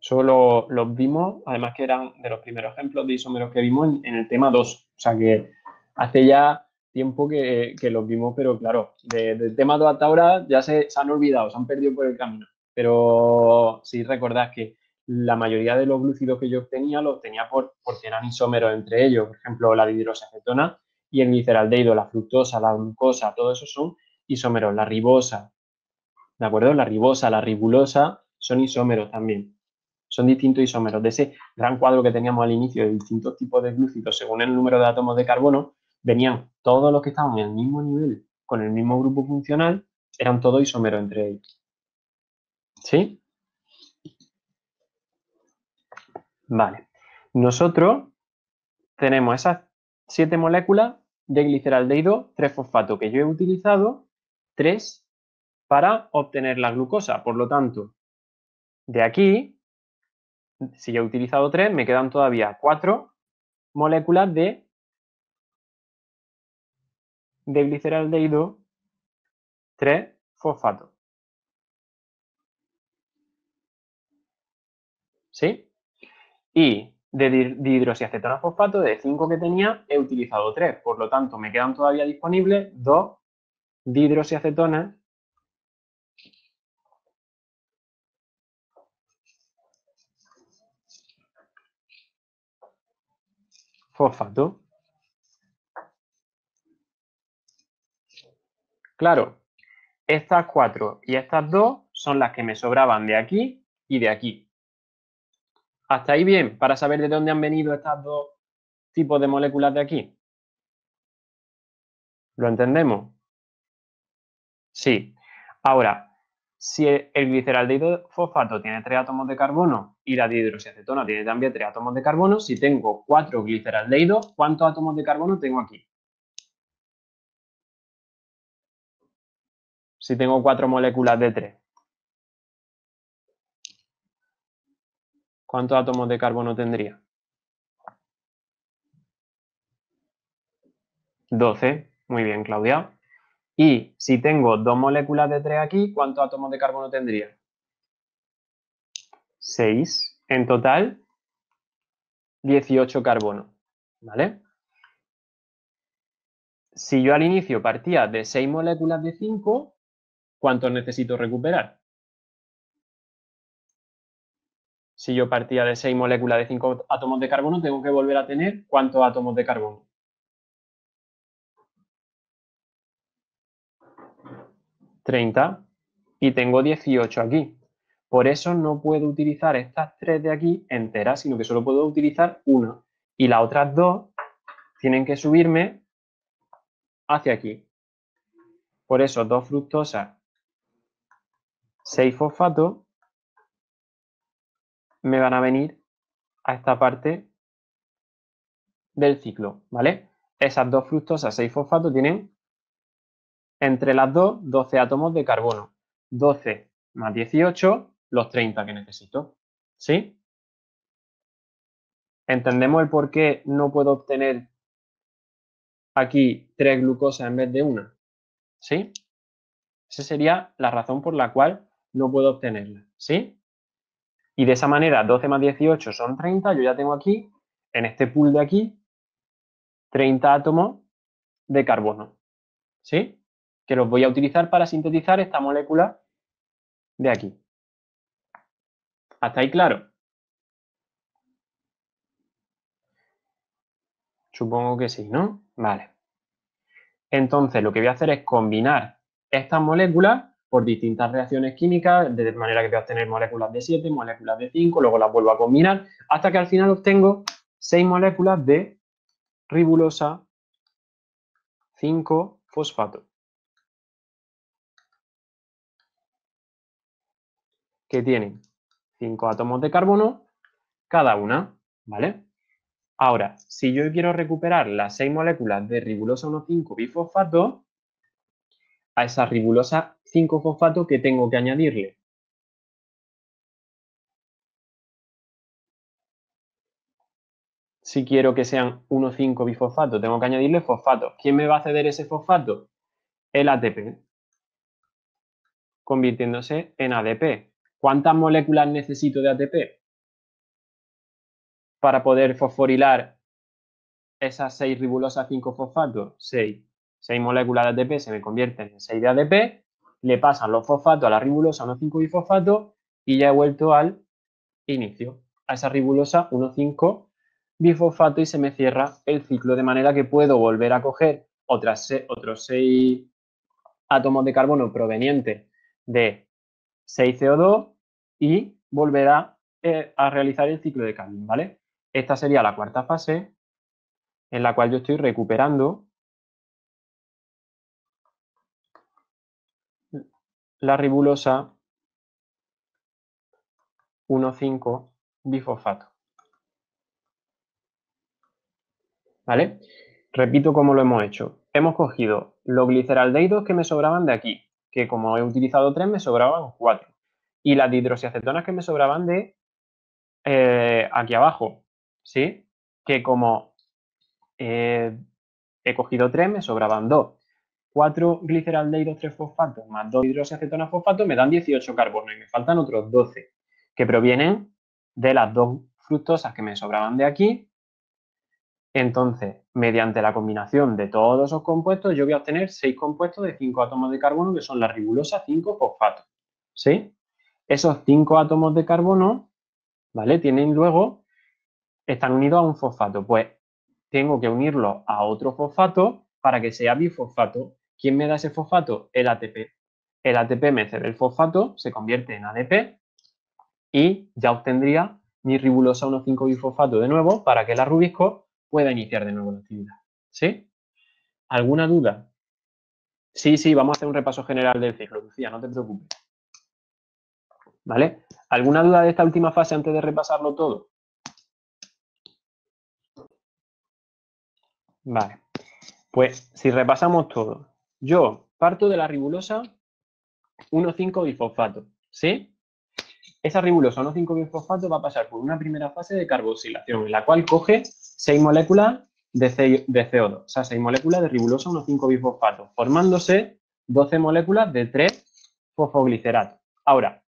Solo los vimos, además que eran de los primeros ejemplos de isómeros que vimos en el tema 2. O sea que hace ya tiempo que los vimos, pero claro, del tema 2 hasta ahora ya se han olvidado, se han perdido por el camino. Pero sí recordad que la mayoría de los glúcidos que yo obtenía los obtenía porque eran isómeros entre ellos. Por ejemplo, la dihidroxiacetona y el gliceraldehído, la fructosa, la glucosa, todo eso son isómeros. La ribosa, ¿de acuerdo? La ribosa, la ribulosa son isómeros también. Son distintos isómeros. De ese gran cuadro que teníamos al inicio de distintos tipos de glúcidos según el número de átomos de carbono, venían todos los que estaban en el mismo nivel, con el mismo grupo funcional, eran todos isómeros entre ellos. ¿Sí? Vale. Nosotros tenemos esas 7 moléculas de gliceraldehído 3-fosfato que yo he utilizado 3 para obtener la glucosa. Por lo tanto, de aquí, si yo he utilizado 3, me quedan todavía 4 moléculas de gliceraldehído 3-fosfato. ¿Sí? Y de dihidroxiacetona fosfato, de 5 que tenía, he utilizado 3. Por lo tanto, me quedan todavía disponibles 2 dihidroxiacetonas fosfato. Claro, estas 4 y estas 2 son las que me sobraban de aquí y de aquí. ¿Hasta ahí bien? Para saber de dónde han venido estas 2 tipos de moléculas de aquí. ¿Lo entendemos? Sí. Ahora, si el gliceraldehído fosfato tiene 3 átomos de carbono y la dihidroxiacetona tiene también 3 átomos de carbono, si tengo 4 gliceraldehídos, ¿cuántos átomos de carbono tengo aquí? Si tengo 4 moléculas de 3, ¿cuántos átomos de carbono tendría? 12. Muy bien, Claudia. Y si tengo 2 moléculas de 3 aquí, ¿cuántos átomos de carbono tendría? 6. En total, 18 carbono. ¿Vale? Si yo al inicio partía de 6 moléculas de 5, ¿cuántos necesito recuperar? Si yo partía de 6 moléculas de 5 átomos de carbono, tengo que volver a tener ¿cuántos átomos de carbono? 30. Y tengo 18 aquí. Por eso no puedo utilizar estas 3 de aquí enteras, sino que solo puedo utilizar una. Y las otras 2 tienen que subirme hacia aquí. Por eso 2 fructosa, 6 fosfato me van a venir a esta parte del ciclo, ¿vale? Esas 2 fructosas, 6 fosfato tienen entre las dos 12 átomos de carbono. 12 más 18, los 30 que necesito. ¿Sí? ¿Entendemos el por qué no puedo obtener aquí 3 glucosas en vez de una? ¿Sí? Esa sería la razón por la cual no puedo obtenerla. ¿Sí? Y de esa manera, 12 más 18 son 30. Yo ya tengo aquí, en este pool de aquí, 30 átomos de carbono. ¿Sí? Que los voy a utilizar para sintetizar esta molécula de aquí. ¿Hasta ahí claro? Supongo que sí, ¿no? Vale. Entonces, lo que voy a hacer es combinar estas moléculas por distintas reacciones químicas, de manera que voy a obtener moléculas de 7, moléculas de 5, luego las vuelvo a combinar, hasta que al final obtengo 6 moléculas de ribulosa 5-fosfato, que tienen 5 átomos de carbono cada una, ¿vale? Ahora, si yo quiero recuperar las 6 moléculas de ribulosa 1,5-bifosfato, a esa ribulosa 5-fosfato, ¿qué tengo que añadirle? Si quiero que sean 1,5-bifosfato, tengo que añadirle fosfato. ¿Quién me va a ceder ese fosfato? El ATP, convirtiéndose en ADP. ¿Cuántas moléculas necesito de ATP para poder fosforilar esas 6 ribulosas 5-fosfato? 6. 6 moléculas de ATP se me convierten en 6 de ADP, le pasan los fosfatos a la ribulosa 1,5-bifosfato y ya he vuelto al inicio, a esa ribulosa 1,5-bifosfato y se me cierra el ciclo, de manera que puedo volver a coger otros 6 átomos de carbono provenientes de 6CO2 y volver a realizar el ciclo de Calvin, ¿vale? Esta sería la cuarta fase en la cual yo estoy recuperando la ribulosa 1,5-bifosfato. ¿Vale? Repito cómo lo hemos hecho. Hemos cogido los gliceraldehídos que me sobraban de aquí, que como he utilizado 3, me sobraban 4. Y las dihidroxiacetonas que me sobraban de aquí abajo, ¿sí? Que como he cogido 3, me sobraban 2. 4 gliceraldehídos 3-fosfatos más 2 hidroxiacetonas fosfatos me dan 18 carbonos y me faltan otros 12, que provienen de las 2 fructosas que me sobraban de aquí. Entonces, mediante la combinación de todos esos compuestos, yo voy a obtener 6 compuestos de 5 átomos de carbono, que son la ribulosa 5-fosfato. ¿Sí? Esos 5 átomos de carbono, ¿vale? Están unidos a un fosfato. Pues tengo que unirlos a otro fosfato para que sea bifosfato. ¿Quién me da ese fosfato? El ATP. El ATP me cede el fosfato, se convierte en ADP y ya obtendría mi ribulosa 1,5-bifosfato de nuevo para que la Rubisco pueda iniciar de nuevo la actividad. ¿Sí? ¿Alguna duda? Sí, vamos a hacer un repaso general del ciclo, Lucía, no te preocupes. ¿Vale? ¿Alguna duda de esta última fase antes de repasarlo todo? Vale. Pues si repasamos todo, yo parto de la ribulosa 1,5-bifosfato, ¿sí? Esa ribulosa 1,5-bifosfato va a pasar por una primera fase de carboxilación, en la cual coge 6 moléculas de CO2, o sea, 6 moléculas de ribulosa 1,5-bifosfato, formándose 12 moléculas de 3-fosfoglicerato. Ahora,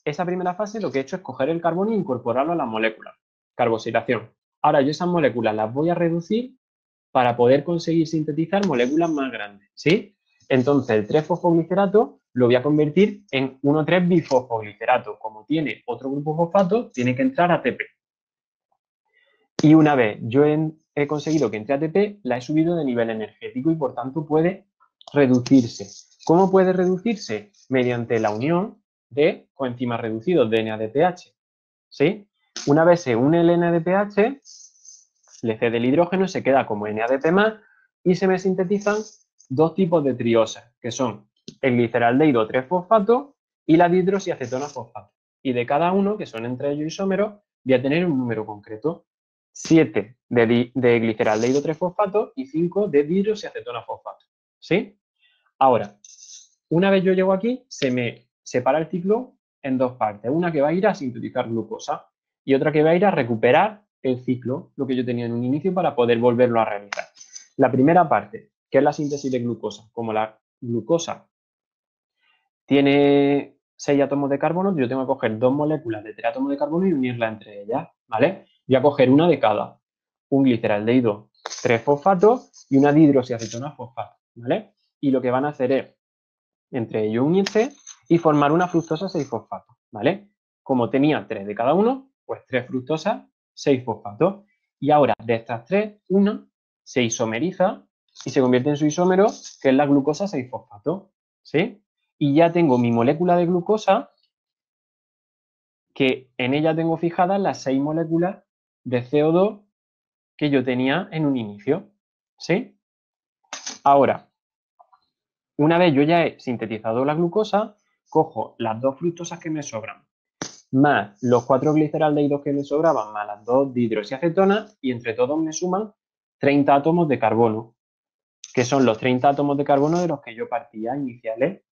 esa primera fase lo que he hecho es coger el carbono e incorporarlo a las moléculas, carboxilación. Ahora yo esas moléculas las voy a reducir para poder conseguir sintetizar moléculas más grandes, ¿sí? Entonces el 3-fosfoglicerato lo voy a convertir en 1,3-bifosfoglicerato. Como tiene otro grupo fosfato, tiene que entrar ATP. Y una vez yo he conseguido que entre ATP, la he subido de nivel energético y por tanto puede reducirse. ¿Cómo puede reducirse? Mediante la unión de coenzimas reducidos de NADPH. ¿Sí? Una vez se une el NADPH, le cede el hidrógeno, se queda como NADP+, y se me sintetizan dos tipos de triosas, que son el gliceraldehído 3-fosfato y la dihidroxiacetona fosfato. Y de cada uno, que son entre ellos isómeros, voy a tener un número concreto. 7 de gliceraldehído 3-fosfato y 5 de dihidroxiacetona fosfato. ¿Sí? Ahora, una vez yo llego aquí, se me separa el ciclo en dos partes. Una que va a ir a sintetizar glucosa y otra que va a ir a recuperar el ciclo, lo que yo tenía en un inicio, para poder volverlo a realizar. La primera parte, que es la síntesis de glucosa. Como la glucosa tiene 6 átomos de carbono, yo tengo que coger 2 moléculas de 3 átomos de carbono y unirlas entre ellas, ¿vale? Voy a coger una de cada. Un gliceraldehído 3-fosfato y una dihidroxiacetona fosfato, ¿vale? Y lo que van a hacer es, entre ellos, unirse y formar una fructosa 6-fosfato, ¿vale? Como tenía 3 de cada uno, pues 3 fructosas, 6 fosfatos. Y ahora, de estas 3, una se isomeriza y se convierte en su isómero, que es la glucosa 6-fosfato, ¿sí? Y ya tengo mi molécula de glucosa, que en ella tengo fijadas las 6 moléculas de CO2 que yo tenía en un inicio, ¿sí? Ahora, una vez yo ya he sintetizado la glucosa, cojo las 2 fructosas que me sobran, más los 4 gliceraldehídos que me sobraban, más las 2 dihidroxiacetonas, y entre todos me suman 30 átomos de carbono, que son los 30 átomos de carbono de los que yo partía iniciales,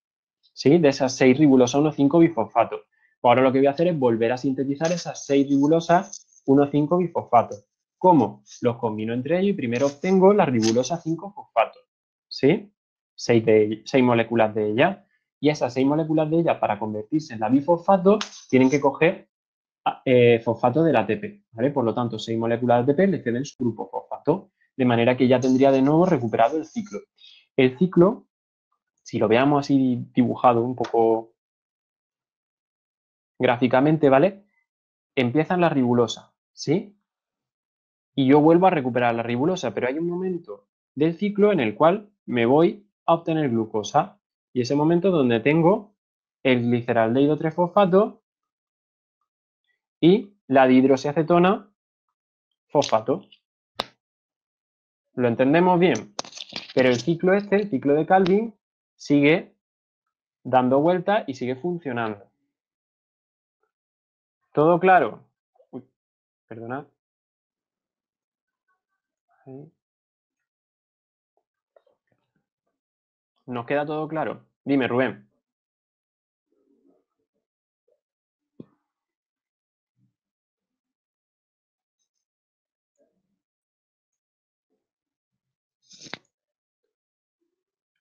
¿sí? De esas 6 ribulosas 1,5-bifosfato. Ahora lo que voy a hacer es volver a sintetizar esas 6 ribulosas 1,5-bifosfato. ¿Cómo? Los combino entre ellos y primero obtengo la ribulosa 5-fosfato, ¿sí? 6 moléculas de ella. Y esas 6 moléculas de ella, para convertirse en la bifosfato, tienen que coger fosfato del ATP, ¿vale? Por lo tanto, 6 moléculas de ATP le ceden su grupo fosfato, de manera que ya tendría de nuevo recuperado el ciclo. El ciclo, si lo veamos así dibujado un poco gráficamente, ¿vale? Empieza en la ribulosa, ¿sí? Y yo vuelvo a recuperar la ribulosa, pero hay un momento del ciclo en el cual me voy a obtener glucosa. Y ese momento donde tengo el gliceraldehído 3-fosfato y la dihidroxiacetona fosfato. ¿Lo entendemos bien? Pero el ciclo este, el ciclo de Calvin, sigue dando vueltas y sigue funcionando. ¿Todo claro? Uy, perdonad. Ahí. ¿Nos queda todo claro? Dime, Rubén.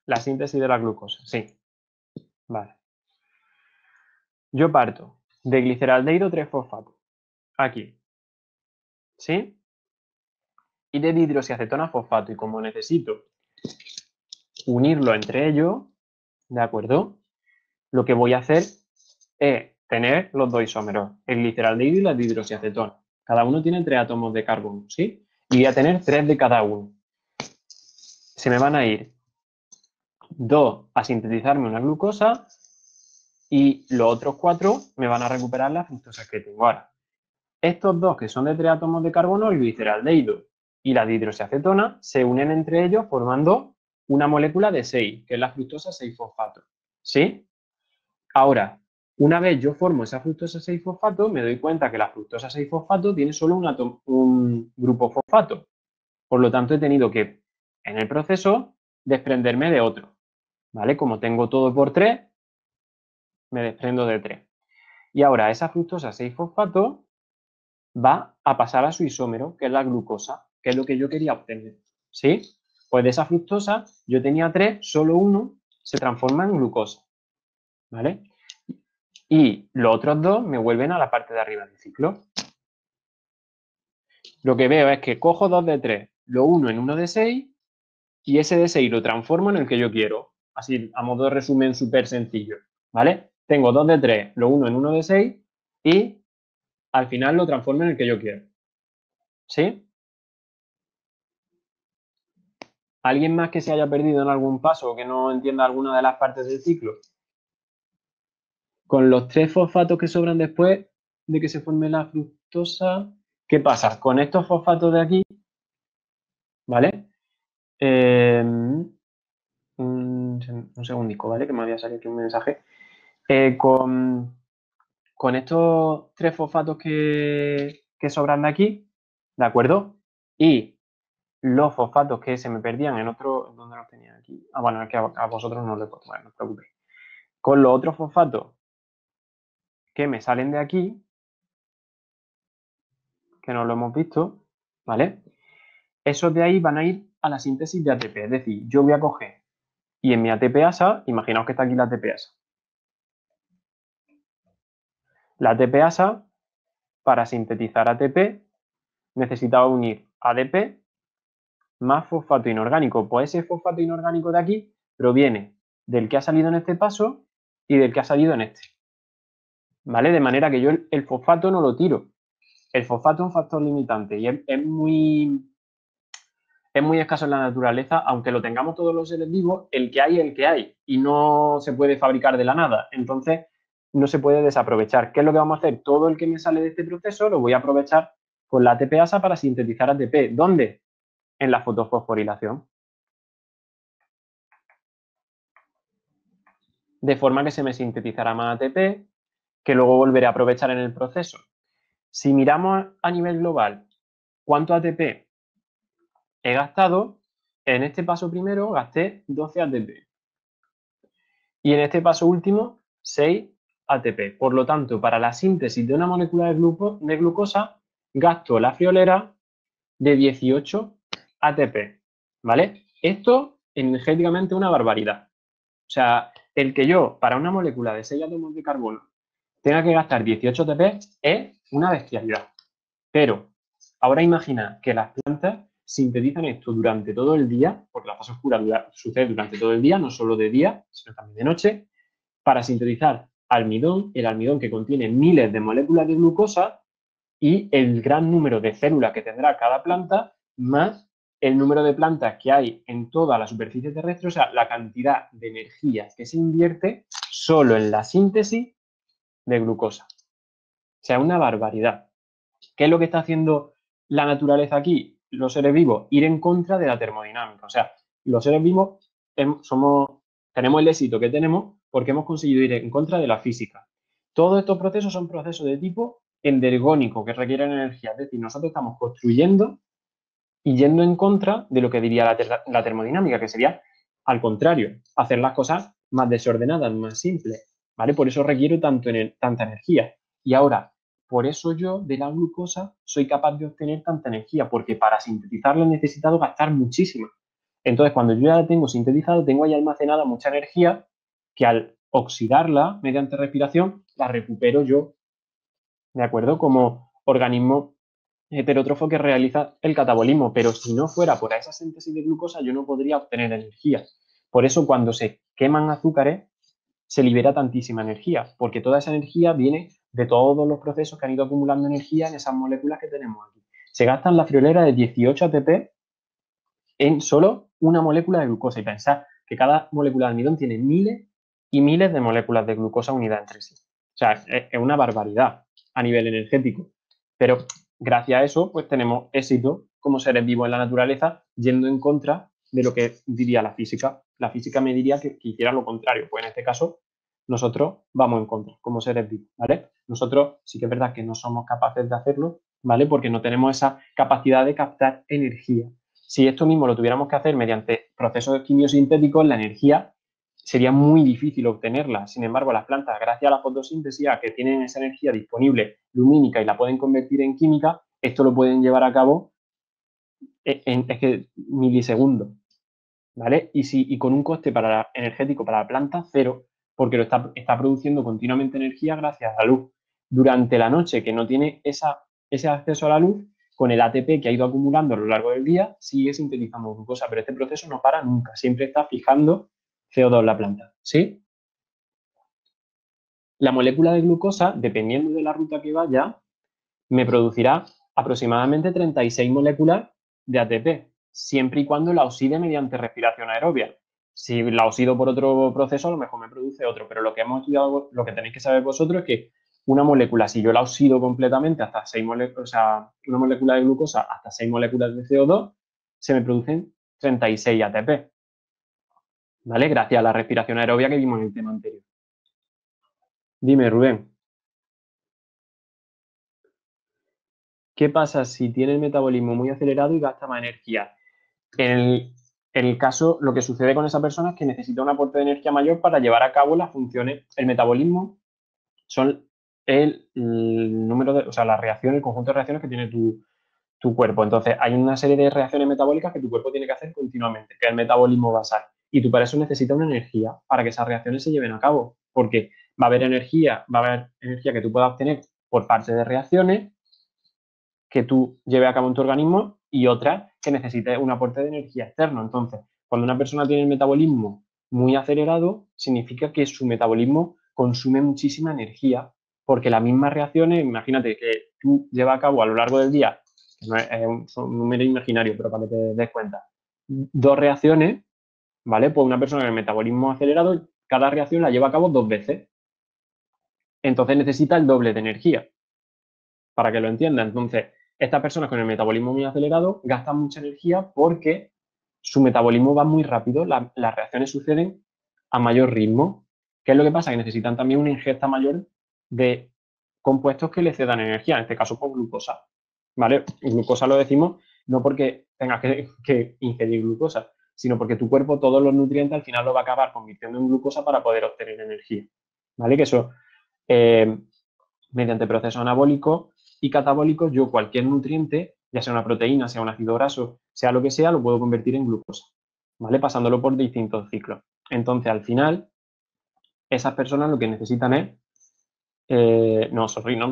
La síntesis de la glucosa, sí. Vale. Yo parto de gliceraldehído 3-fosfato. Aquí. ¿Sí? Y de dihidroxiacetona fosfato. Y como necesito unirlo entre ellos, ¿de acuerdo? Lo que voy a hacer es tener los dos isómeros, el gliceraldehído y la dihidroxiacetona. Cada uno tiene 3 átomos de carbono, ¿sí? Y voy a tener 3 de cada uno. Se me van a ir 2 a sintetizarme una glucosa y los otros 4 me van a recuperar las fructosas que tengo ahora. Estos dos, que son de 3 átomos de carbono, el gliceraldehído y la dihidroxiacetona, se unen entre ellos formando una molécula de 6, que es la fructosa 6-fosfato. ¿Sí? Ahora, una vez yo formo esa fructosa 6-fosfato, me doy cuenta que la fructosa 6-fosfato tiene solo un grupo fosfato. Por lo tanto, he tenido que, en el proceso, desprenderme de otro. ¿Vale? Como tengo todo por 3, me desprendo de 3. Y ahora esa fructosa 6-fosfato va a pasar a su isómero, que es la glucosa. que es lo que yo quería obtener, ¿sí? Pues de esa fructosa yo tenía 3, solo uno se transforma en glucosa, ¿vale? Y los otros 2 me vuelven a la parte de arriba del ciclo. Lo que veo es que cojo 2 de 3, lo uno en 1 de 6 y ese de 6 lo transformo en el que yo quiero. Así, a modo de resumen súper sencillo, ¿vale? Tengo 2 de 3, lo uno en 1 de 6 y al final lo transformo en el que yo quiero. ¿Sí? ¿Alguien más que se haya perdido en algún paso o que no entienda alguna de las partes del ciclo? Con los 3 fosfatos que sobran después de que se forme la fructosa, ¿qué pasa? Con estos fosfatos de aquí, ¿vale? Un segundico, ¿vale? Que me había salido aquí un mensaje. Con estos 3 fosfatos que sobran de aquí, ¿de acuerdo? Y los fosfatos que se me perdían en otro... ¿Dónde los tenía aquí? Ah, bueno, es que a vosotros no les puedo tomar, no os preocupéis. Con los otros fosfatos que me salen de aquí, que no lo hemos visto, ¿vale? Esos de ahí van a ir a la síntesis de ATP. Es decir, yo voy a coger y en mi ATPasa, imaginaos que está aquí la ATPasa. La ATPasa, para sintetizar ATP, necesitaba unir ADP más fosfato inorgánico. Pues ese fosfato inorgánico de aquí proviene del que ha salido en este paso y del que ha salido en este. ¿Vale? De manera que yo el fosfato no lo tiro. El fosfato es un factor limitante y es muy escaso en la naturaleza, aunque lo tengamos todos los seres vivos, el que hay es el que hay y no se puede fabricar de la nada. Entonces, no se puede desaprovechar. ¿Qué es lo que vamos a hacer? Todo el que me sale de este proceso lo voy a aprovechar con la ATPasa para sintetizar ATP. ¿Dónde? En la fotofosforilación. De forma que se me sintetizará más ATP, que luego volveré a aprovechar en el proceso. Si miramos a nivel global cuánto ATP he gastado, en este paso primero gasté 12 ATP. Y en este paso último, 6 ATP. Por lo tanto, para la síntesis de una molécula de glucosa, gasto la friolera de 18 ATP. ¿Vale? Esto energéticamente es una barbaridad. O sea, el que yo, para una molécula de 6 átomos de carbono, tenga que gastar 18 ATP es una bestialidad. Pero ahora imagina que las plantas sintetizan esto durante todo el día, porque la fase oscura sucede durante todo el día, no solo de día, sino también de noche, para sintetizar almidón, el almidón que contiene miles de moléculas de glucosa y el gran número de células que tendrá cada planta, más el número de plantas que hay en toda la superficie terrestre, o sea, la cantidad de energía que se invierte solo en la síntesis de glucosa. O sea, una barbaridad. ¿Qué es lo que está haciendo la naturaleza aquí? Los seres vivos, ir en contra de la termodinámica. O sea, los seres vivos tenemos el éxito que tenemos porque hemos conseguido ir en contra de la física. Todos estos procesos son procesos de tipo endergónico, que requieren energía. Es decir, nosotros estamos construyendo y yendo en contra de lo que diría la termodinámica, que sería al contrario, hacer las cosas más desordenadas, más simples. ¿Vale? Por eso requiero tanta energía. Y ahora, por eso yo de la glucosa soy capaz de obtener tanta energía, porque para sintetizarla he necesitado gastar muchísima. Entonces, cuando yo ya la tengo sintetizado, tengo ahí almacenada mucha energía que al oxidarla mediante respiración, la recupero yo, ¿de acuerdo? Como organismo heterótrofo que realiza el catabolismo, pero si no fuera por esa síntesis de glucosa, yo no podría obtener energía. Por eso, cuando se queman azúcares, se libera tantísima energía, porque toda esa energía viene de todos los procesos que han ido acumulando energía en esas moléculas que tenemos aquí. Se gastan la friolera de 18 ATP en solo una molécula de glucosa y pensar que cada molécula de almidón tiene miles y miles de moléculas de glucosa unidas entre sí. O sea, es una barbaridad a nivel energético. Pero gracias a eso, pues tenemos éxito como seres vivos en la naturaleza, yendo en contra de lo que diría la física. La física me diría que hiciera lo contrario. Pues en este caso, nosotros vamos en contra como seres vivos, ¿vale? Nosotros sí que es verdad que no somos capaces de hacerlo, ¿vale? Porque no tenemos esa capacidad de captar energía. Si esto mismo lo tuviéramos que hacer mediante procesos quimiosintéticos, la energía sería muy difícil obtenerla. Sin embargo, las plantas, gracias a la fotosíntesis, a que tienen esa energía disponible lumínica y la pueden convertir en química, esto lo pueden llevar a cabo es que milisegundos, ¿vale? Y con un coste energético para la planta cero, porque está produciendo continuamente energía gracias a la luz. Durante la noche, que no tiene ese acceso a la luz, con el ATP que ha ido acumulando a lo largo del día, sigue sintetizando glucosa, pero este proceso no para nunca, siempre está fijando CO2 en la planta, ¿sí? La molécula de glucosa, dependiendo de la ruta que vaya, me producirá aproximadamente 36 moléculas de ATP, siempre y cuando la oxide mediante respiración aerobia. Si la oxido por otro proceso, a lo mejor me produce otro, pero lo que hemos estudiado, lo que tenéis que saber vosotros es que una molécula, si yo la oxido completamente hasta 6 moléculas, o sea, una molécula de glucosa hasta 6 moléculas de CO2, se me producen 36 ATP, ¿vale? Gracias a la respiración aerobia que vimos en el tema anterior. Dime, Rubén. ¿Qué pasa si tiene el metabolismo muy acelerado y gasta más energía? En el caso, lo que sucede con esa persona es que necesita un aporte de energía mayor para llevar a cabo las funciones. El metabolismo son el número de, o sea, las reacciones, el conjunto de reacciones que tiene tu cuerpo. Entonces, hay una serie de reacciones metabólicas que tu cuerpo tiene que hacer continuamente, que es el metabolismo basal. Y tú para eso necesitas una energía para que esas reacciones se lleven a cabo, porque va a haber energía que tú puedas obtener por parte de reacciones que tú lleves a cabo en tu organismo y otra que necesite un aporte de energía externo. Entonces, cuando una persona tiene el metabolismo muy acelerado, significa que su metabolismo consume muchísima energía, porque las mismas reacciones, imagínate que tú llevas a cabo a lo largo del día, que no es un número imaginario, pero para que te des cuenta, 2 reacciones, ¿vale? Pues una persona con el metabolismo acelerado, cada reacción la lleva a cabo 2 veces. Entonces necesita el doble de energía, para que lo entienda. Entonces, estas personas con el metabolismo muy acelerado gastan mucha energía porque su metabolismo va muy rápido, las reacciones suceden a mayor ritmo. ¿Qué es lo que pasa? Que necesitan también una ingesta mayor de compuestos que les cedan energía, en este caso por glucosa. ¿Vale? Glucosa lo decimos no porque tengas que ingerir glucosa, sino porque tu cuerpo todos los nutrientes al final lo va a acabar convirtiendo en glucosa para poder obtener energía. ¿Vale? Que eso, mediante procesos anabólicos y catabólicos, yo cualquier nutriente, ya sea una proteína, sea un ácido graso, sea lo que sea, lo puedo convertir en glucosa, ¿vale? Pasándolo por distintos ciclos. Entonces, al final, esas personas lo que necesitan es, no, sorry, no,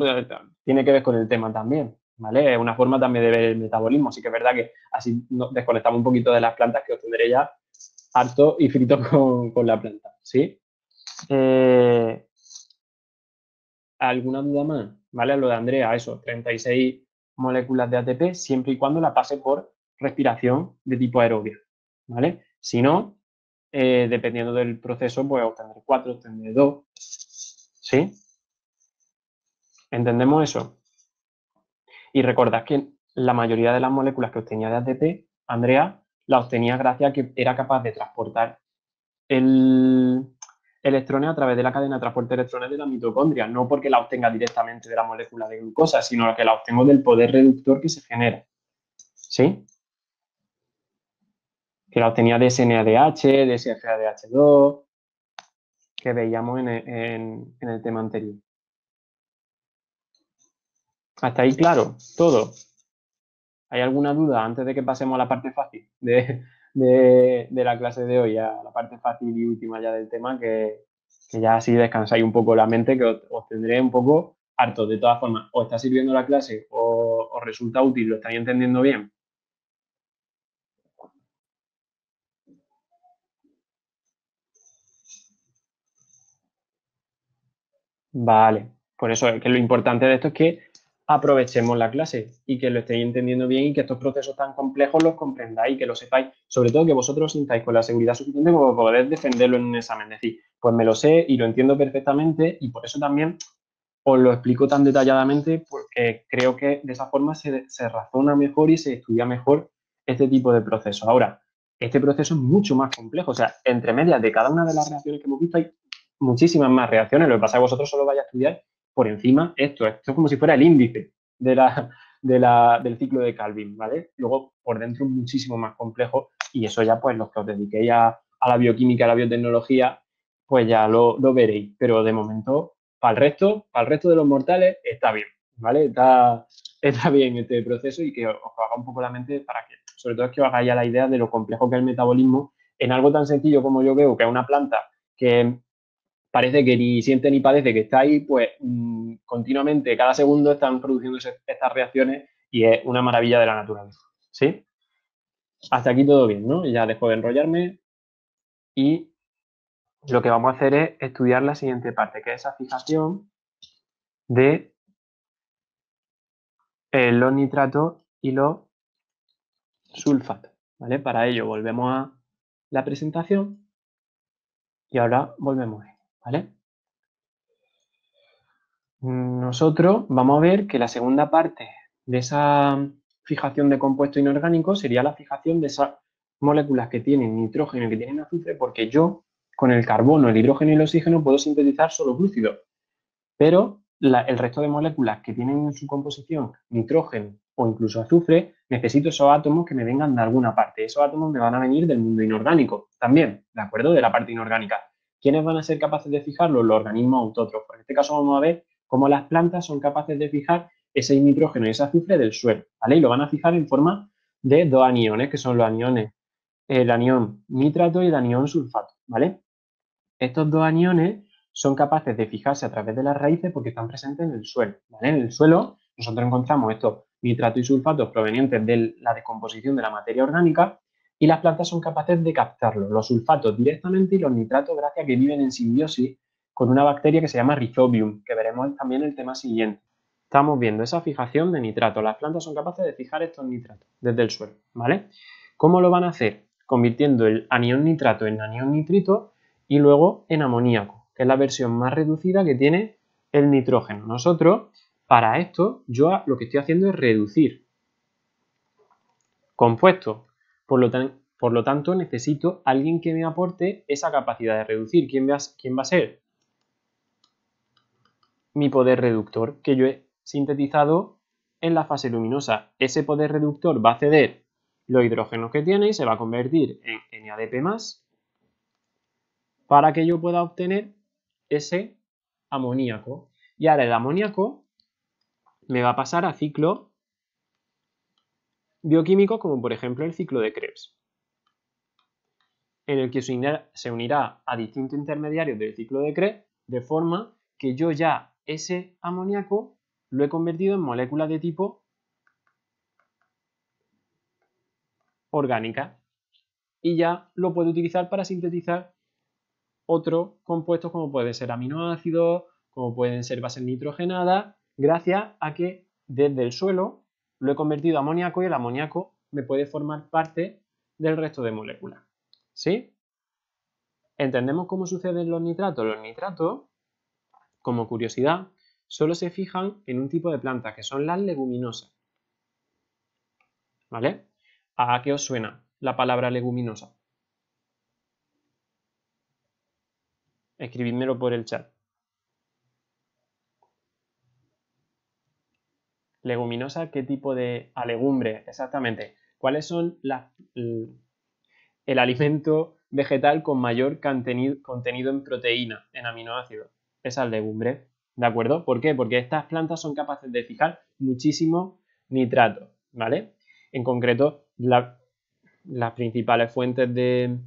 tiene que ver con el tema también, ¿vale? Es una forma también de ver el metabolismo, así que es verdad que así nos desconectamos un poquito de las plantas que os tendré ya harto y frito con la planta, ¿sí? ¿Alguna duda más? ¿Vale? Lo de Andrea, eso, 36 moléculas de ATP, siempre y cuando la pase por respiración de tipo aerobia, ¿vale? Si no, dependiendo del proceso, pues obtendré 4, obtendré 2, ¿sí? ¿Entendemos eso? Y recordad que la mayoría de las moléculas que obtenía de ATP, Andrea, la obtenía gracias a que era capaz de transportar el electrones a través de la cadena de transporte de electrones de la mitocondria, no porque la obtenga directamente de la molécula de glucosa, sino que la obtengo del poder reductor que se genera. ¿Sí? Que la obtenía de SNADH, de SFADH2, que veíamos en el tema anterior. ¿Hasta ahí claro? Todo. ¿Hay alguna duda antes de que pasemos a la parte fácil de la clase de hoy, a la parte fácil y última ya del tema, que ya así descansáis un poco la mente, que os tendré un poco hartos? De todas formas, ¿os está sirviendo la clase o os resulta útil? ¿Lo estáis entendiendo bien? Vale, por eso es que lo importante de esto es que aprovechemos la clase y que lo estéis entendiendo bien y que estos procesos tan complejos los comprendáis y que lo sepáis. Sobre todo que vosotros os sintáis con la seguridad suficiente como para poder defenderlo en un examen. Es decir, pues me lo sé y lo entiendo perfectamente y por eso también os lo explico tan detalladamente, porque creo que de esa forma se razona mejor y se estudia mejor este tipo de procesos. Ahora, este proceso es mucho más complejo. O sea, entre medias de cada una de las reacciones que hemos visto hay muchísimas más reacciones. Lo que pasa es que vosotros solo vais a estudiar por encima esto. Esto es como si fuera el índice del ciclo de Calvin, ¿vale? Luego, por dentro es muchísimo más complejo y eso ya, pues, los que os dediquéis a la bioquímica, a la biotecnología, pues ya lo veréis. Pero de momento, para el resto de los mortales está bien, ¿vale? Está bien este proceso y que os haga un poco la mente para que, sobre todo, es que os hagáis ya la idea de lo complejo que es el metabolismo en algo tan sencillo como yo veo, que es una planta que parece que ni siente ni padece que está ahí, pues continuamente, cada segundo están produciendo estas reacciones y es una maravilla de la naturaleza, ¿sí? Hasta aquí todo bien, ¿no? Ya dejo de enrollarme y lo que vamos a hacer es estudiar la siguiente parte, que es esa fijación de los nitratos y los sulfatos, ¿vale? Para ello volvemos a la presentación y ahora volvemos, ¿vale? Nosotros vamos a ver que la segunda parte de esa fijación de compuestos inorgánicos sería la fijación de esas moléculas que tienen nitrógeno y que tienen azufre, porque yo con el carbono, el hidrógeno y el oxígeno puedo sintetizar solo glúcidos, pero el resto de moléculas que tienen en su composición nitrógeno o incluso azufre, necesito esos átomos que me vengan de alguna parte. Esos átomos me van a venir del mundo inorgánico también, ¿de acuerdo? De la parte inorgánica. ¿Quiénes van a ser capaces de fijarlo? Los organismos autótrofos. En este caso vamos a ver cómo las plantas son capaces de fijar ese nitrógeno y ese azufre del suelo, ¿vale? Y lo van a fijar en forma de dos aniones, que son los aniones, el anión nitrato y el anión sulfato, ¿vale? Estos dos aniones son capaces de fijarse a través de las raíces porque están presentes en el suelo, ¿vale? En el suelo nosotros encontramos estos nitratos y sulfatos provenientes de la descomposición de la materia orgánica y las plantas son capaces de captarlos, los sulfatos directamente y los nitratos gracias a que viven en simbiosis con una bacteria que se llama Rhizobium, que veremos también en el tema siguiente. Estamos viendo esa fijación de nitratos. Las plantas son capaces de fijar estos nitratos desde el suelo, ¿vale? ¿Cómo lo van a hacer? Convirtiendo el anión nitrato en anión nitrito y luego en amoníaco, que es la versión más reducida que tiene el nitrógeno. Nosotros, para esto, yo lo que estoy haciendo es reducir compuestos. Por lo tanto, necesito alguien que me aporte esa capacidad de reducir. ¿Quién va a ser? Mi poder reductor, que yo he sintetizado en la fase luminosa. Ese poder reductor va a ceder los hidrógenos que tiene y se va a convertir en NADP+, para que yo pueda obtener ese amoníaco. Y ahora el amoníaco me va a pasar a ciclos bioquímicos como por ejemplo el ciclo de Krebs, en el que se unirá a distintos intermediarios del ciclo de Krebs de forma que yo ya ese amoníaco lo he convertido en moléculas de tipo orgánica y ya lo puedo utilizar para sintetizar otros compuestos como pueden ser aminoácidos, como pueden ser bases nitrogenadas, gracias a que desde el suelo lo he convertido a amoníaco y el amoníaco me puede formar parte del resto de moléculas. ¿Sí? ¿Entendemos cómo suceden los nitratos? Los nitratos, como curiosidad, solo se fijan en un tipo de plantas, que son las leguminosas. ¿Vale? ¿A qué os suena la palabra leguminosa? Escribidmelo por el chat. Leguminosa, ¿qué tipo de legumbre? Exactamente. ¿Cuáles son el alimento vegetal con mayor contenido en proteína, en aminoácidos? Esas legumbres, ¿de acuerdo? ¿Por qué? Porque estas plantas son capaces de fijar muchísimo nitrato, ¿vale? En concreto, las principales fuentes de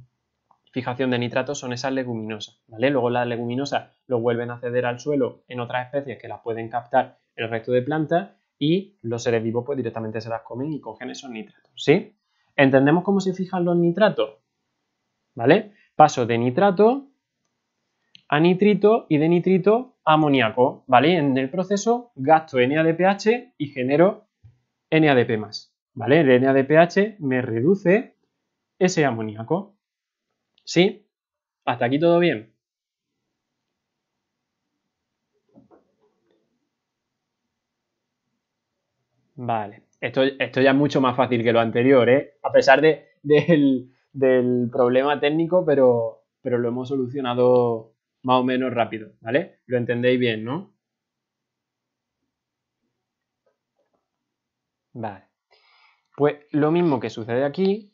fijación de nitratos son esas leguminosas, ¿vale? Luego las leguminosas lo vuelven a ceder al suelo en otras especies que las pueden captar el resto de plantas y los seres vivos pues directamente se las comen y cogen esos nitratos, ¿sí? ¿Entendemos cómo se fijan los nitratos? ¿Vale? Paso de nitrato a nitrito y de nitrito a amoníaco, ¿vale? En el proceso gasto NADPH y genero NADP+, ¿vale? El NADPH me reduce ese amoníaco, ¿sí? ¿Hasta aquí todo bien? Vale, esto ya es mucho más fácil que lo anterior, ¿eh? A pesar del problema técnico, pero lo hemos solucionado más o menos rápido, ¿vale? Lo entendéis bien, ¿no? Vale. Pues lo mismo que sucede aquí,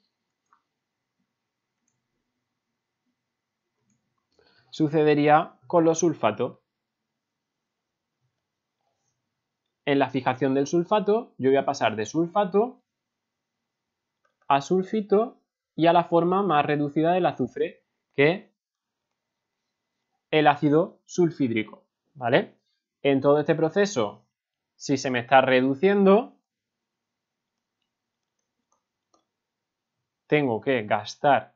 sucedería con los sulfatos. en la fijación del sulfato, yo voy a pasar de sulfato a sulfito y a la forma más reducida del azufre, que es el ácido sulfídrico, ¿vale? En todo este proceso, si se me está reduciendo, tengo que gastar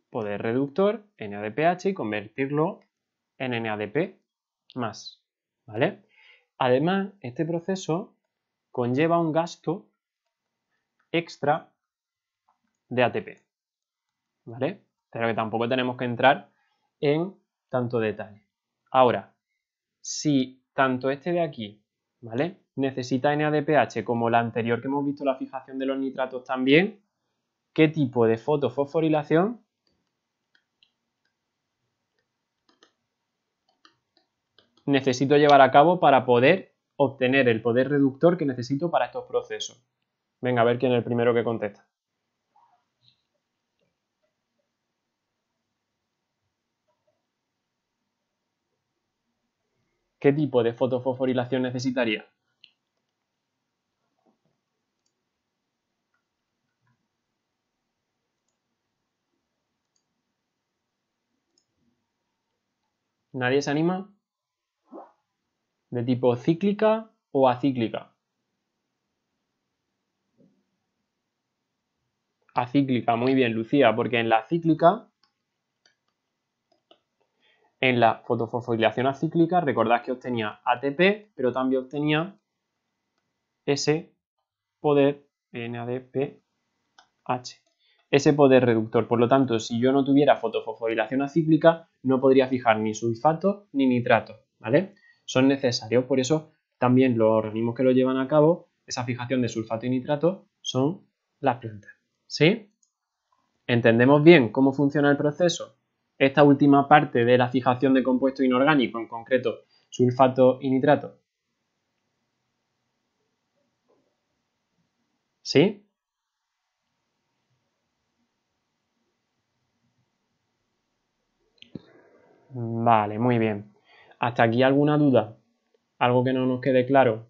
poder reductor, NADPH, y convertirlo en NADP+, ¿vale? Además, este proceso conlleva un gasto extra de ATP, ¿vale? Pero que tampoco tenemos que entrar en tanto detalle. Ahora, si tanto este de aquí, ¿vale?, necesita NADPH como la anterior que hemos visto, la fijación de los nitratos también, ¿qué tipo de fotofosforilación necesito llevar a cabo para poder obtener el poder reductor que necesito para estos procesos? Venga, a ver quién es el primero que contesta. ¿Qué tipo de fotofosforilación necesitaría? ¿Nadie se anima? ¿De tipo cíclica o acíclica? Acíclica, muy bien, Lucía, porque en la cíclica, en la fotofosforilación acíclica, recordad que obtenía ATP, pero también obtenía ese poder NADPH, ese poder reductor. Por lo tanto, si yo no tuviera fotofosforilación acíclica, no podría fijar ni sulfato ni nitrato, ¿vale? Son necesarios, por eso también los organismos que lo llevan a cabo, esa fijación de sulfato y nitrato, son las plantas, ¿sí? ¿Entendemos bien cómo funciona el proceso? Esta última parte de la fijación de compuestos inorgánicos, en concreto sulfato y nitrato. ¿Sí? Vale, muy bien. ¿Hasta aquí alguna duda? ¿Algo que no nos quede claro?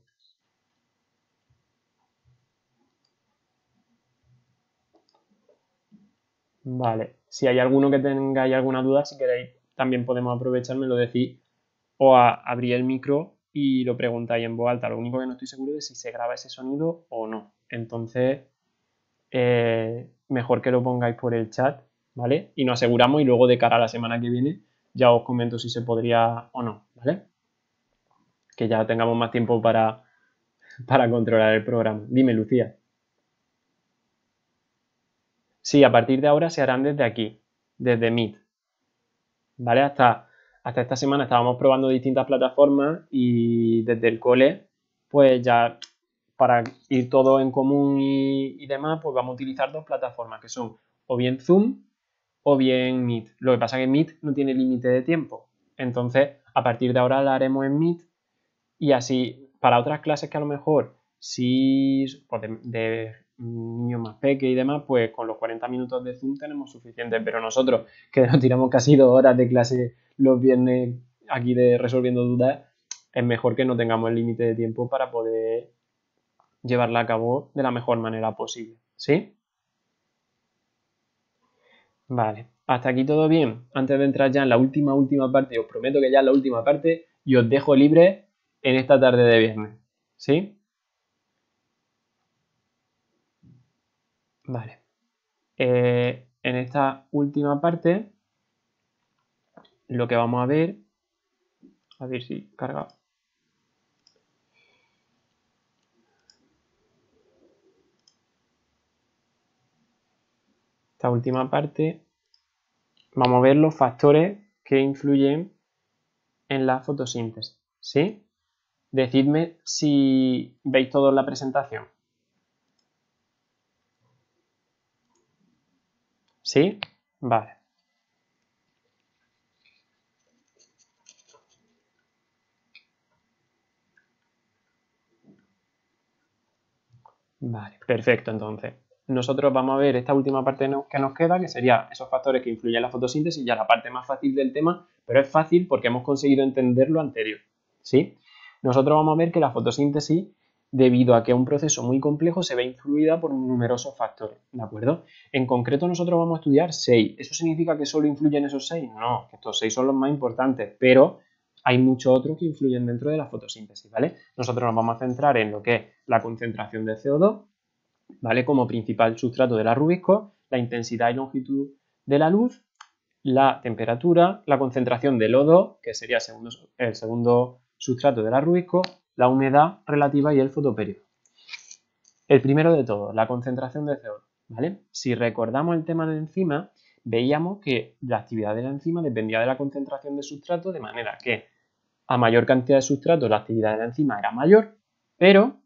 Vale. Si hay alguno que tengáis alguna duda, si queréis, también podemos aprovechar, me lo decís, o abrir el micro y lo preguntáis en voz alta. Lo único que no estoy seguro es si se graba ese sonido o no. Entonces, mejor que lo pongáis por el chat, ¿vale? Y nos aseguramos y luego de cara a la semana que viene ya os comento si se podría o no, ¿vale? Que ya tengamos más tiempo para controlar el programa. Dime, Lucía. Sí, a partir de ahora se harán desde aquí, desde Meet, ¿vale? Hasta esta semana estábamos probando distintas plataformas y desde el cole, pues ya para ir todo en común y demás, pues vamos a utilizar dos plataformas que son o bien Zoom o bien Meet. Lo que pasa es que Meet no tiene límite de tiempo. Entonces, a partir de ahora la haremos en Meet y así, para otras clases que a lo mejor sí, pues de niños más pequeños y demás, pues con los 40 minutos de Zoom tenemos suficiente. Pero nosotros, que nos tiramos casi 2 horas de clase los viernes aquí de resolviendo dudas, es mejor que no tengamos el límite de tiempo para poder llevarla a cabo de la mejor manera posible. ¿Sí? Vale, hasta aquí todo bien. Antes de entrar ya en la última parte, os prometo que ya es la última parte y os dejo libre en esta tarde de viernes. ¿Sí? Vale. En esta última parte, lo que vamos a ver si carga. Esta última parte, vamos a ver los factores que influyen en la fotosíntesis. ¿Sí? Decidme si veis todos la presentación. ¿Sí? Vale. Vale, perfecto. Entonces, nosotros vamos a ver esta última parte que nos queda, que sería esos factores que influyen en la fotosíntesis, ya la parte más fácil del tema, pero es fácil porque hemos conseguido entender lo anterior. ¿Sí? nosotros vamos a ver que la fotosíntesis, debido a que es un proceso muy complejo, se ve influida por numerosos factores, ¿de acuerdo? En concreto nosotros vamos a estudiar 6. ¿Eso significa que solo influyen esos 6? No, que estos 6 son los más importantes, pero hay muchos otros que influyen dentro de la fotosíntesis, ¿vale? Nosotros nos vamos a centrar en lo que es la concentración de CO2, ¿vale? Como principal sustrato de la rubisco, la intensidad y longitud de la luz, la temperatura, la concentración del O2, que sería el segundo sustrato de la rubisco, la humedad relativa y el fotoperiodo. El primero de todos, la concentración de CO2, ¿vale? Si recordamos el tema de enzima, veíamos que la actividad de la enzima dependía de la concentración de sustrato, de manera que a mayor cantidad de sustrato la actividad de la enzima era mayor, pero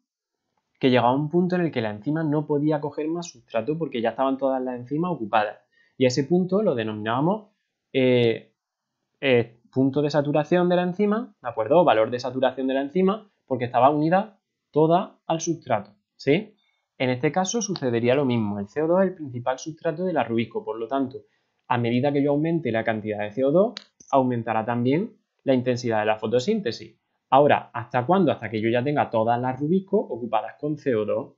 que llegaba un punto en el que la enzima no podía coger más sustrato porque ya estaban todas las enzimas ocupadas. Y a ese punto lo denominábamos punto de saturación de la enzima, ¿de acuerdo? O valor de saturación de la enzima, porque estaba unida toda al sustrato, ¿sí? En este caso sucedería lo mismo. El CO2 es el principal sustrato de la rubisco, por lo tanto, a medida que yo aumente la cantidad de CO2, aumentará también la intensidad de la fotosíntesis. Ahora, ¿hasta cuándo? Hasta que yo ya tenga todas las rubiscos ocupadas con CO2.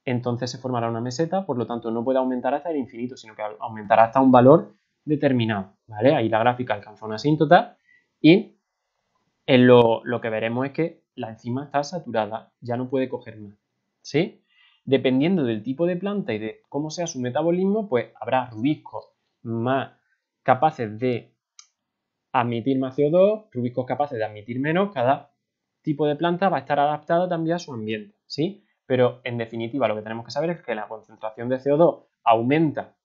Entonces se formará una meseta, por lo tanto no puede aumentar hasta el infinito, sino que aumentará hasta un valor determinado, ¿vale? Ahí la gráfica alcanza una asíntota y lo que veremos es que la enzima está saturada, ya no puede coger más, ¿sí? Dependiendo del tipo de planta y de cómo sea su metabolismo, pues habrá rubiscos más capaces de admitir más CO2, rubiscos capaces de admitir menos. Cada tipo de planta va a estar adaptada también a su ambiente, ¿sí? Pero en definitiva lo que tenemos que saber es que la concentración de CO2 aumenta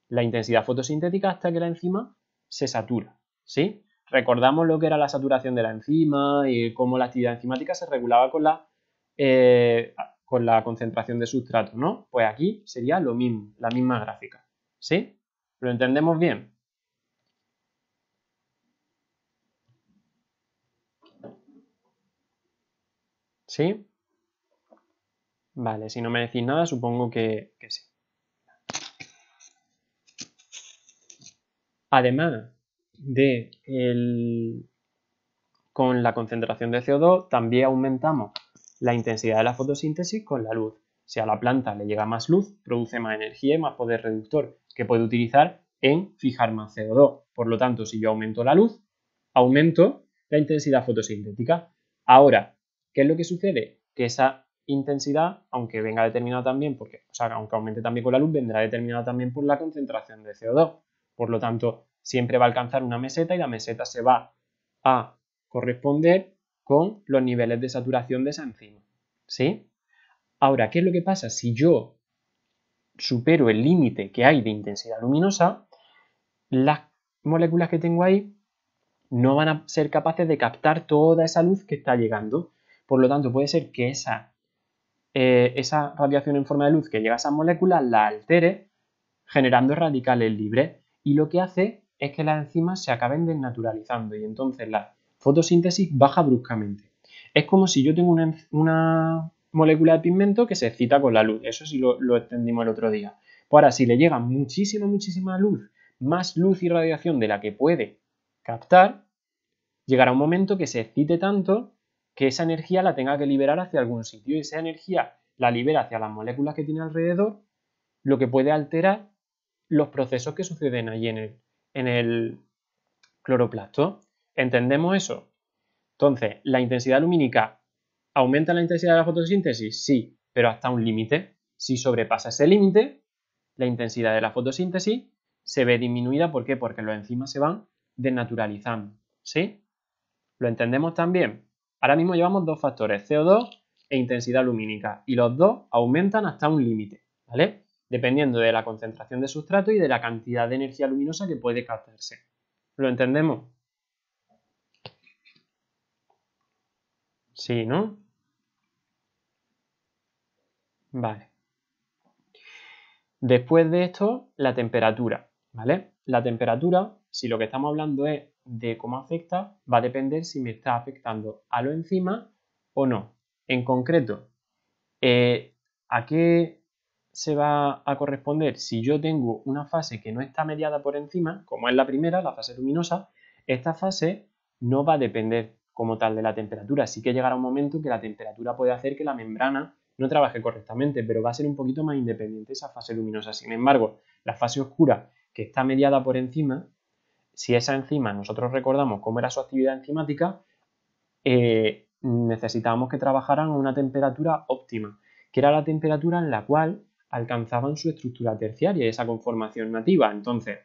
la intensidad fotosintética hasta que la enzima se satura, ¿sí? Recordamos lo que era la saturación de la enzima y cómo la actividad enzimática se regulaba con la concentración de sustrato, ¿no? Pues aquí sería lo mismo, la misma gráfica, ¿sí? ¿Lo entendemos bien? ¿Sí? Vale, si no me decís nada, supongo que sí. Además de con la concentración de CO2, también aumentamos la intensidad de la fotosíntesis con la luz. Si a la planta le llega más luz, produce más energía y más poder reductor que puede utilizar en fijar más CO2. Por lo tanto, si yo aumento la luz, aumento la intensidad fotosintética. Ahora, ¿qué es lo que sucede? Que esa intensidad, aunque venga determinada también, aunque aumente también con la luz, vendrá determinada también por la concentración de CO2. Por lo tanto, siempre va a alcanzar una meseta y la meseta se va a corresponder con los niveles de saturación de esa enzima, ¿sí? Ahora, ¿qué es lo que pasa? Si yo supero el límite que hay de intensidad luminosa, las moléculas que tengo ahí no van a ser capaces de captar toda esa luz que está llegando. Por lo tanto, puede ser que esa radiación en forma de luz que llega a esas moléculas la altere generando radicales libres, y lo que hace es que las enzimas se acaben desnaturalizando y entonces la fotosíntesis baja bruscamente. Es como si yo tengo una molécula de pigmento que se excita con la luz, eso sí lo entendimos el otro día. Pues ahora, si le llega muchísima luz, más luz y radiación de la que puede captar, llegará un momento que se excite tanto que esa energía la tenga que liberar hacia algún sitio y esa energía la libera hacia las moléculas que tiene alrededor, lo que puede alterar los procesos que suceden allí en el cloroplasto. ¿Entendemos eso? Entonces, ¿la intensidad lumínica aumenta la intensidad de la fotosíntesis? Sí, pero hasta un límite. Si sobrepasa ese límite, la intensidad de la fotosíntesis se ve disminuida. ¿Por qué? Porque los enzimas se van desnaturalizando. ¿Sí? ¿Lo entendemos también? Ahora mismo llevamos dos factores, CO2 e intensidad lumínica, y los dos aumentan hasta un límite, ¿vale? Dependiendo de la concentración de sustrato y de la cantidad de energía luminosa que puede captarse. ¿Lo entendemos? Sí, ¿no? Vale. Después de esto, la temperatura, ¿vale? La temperatura, si lo que estamos hablando es de cómo afecta, va a depender si me está afectando a los enzimas o no. En concreto, ¿a qué se va a corresponder? Si yo tengo una fase que no está mediada por enzimas, como es la primera, la fase luminosa, esta fase no va a depender como tal de la temperatura. Sí que llegará un momento que la temperatura puede hacer que la membrana no trabaje correctamente, pero va a ser un poquito más independiente esa fase luminosa. Sin embargo, la fase oscura, que está mediada por enzima, si esa enzima nosotros recordamos cómo era su actividad enzimática, necesitábamos que trabajaran a una temperatura óptima, que era la temperatura en la cual alcanzaban su estructura terciaria y esa conformación nativa. Entonces,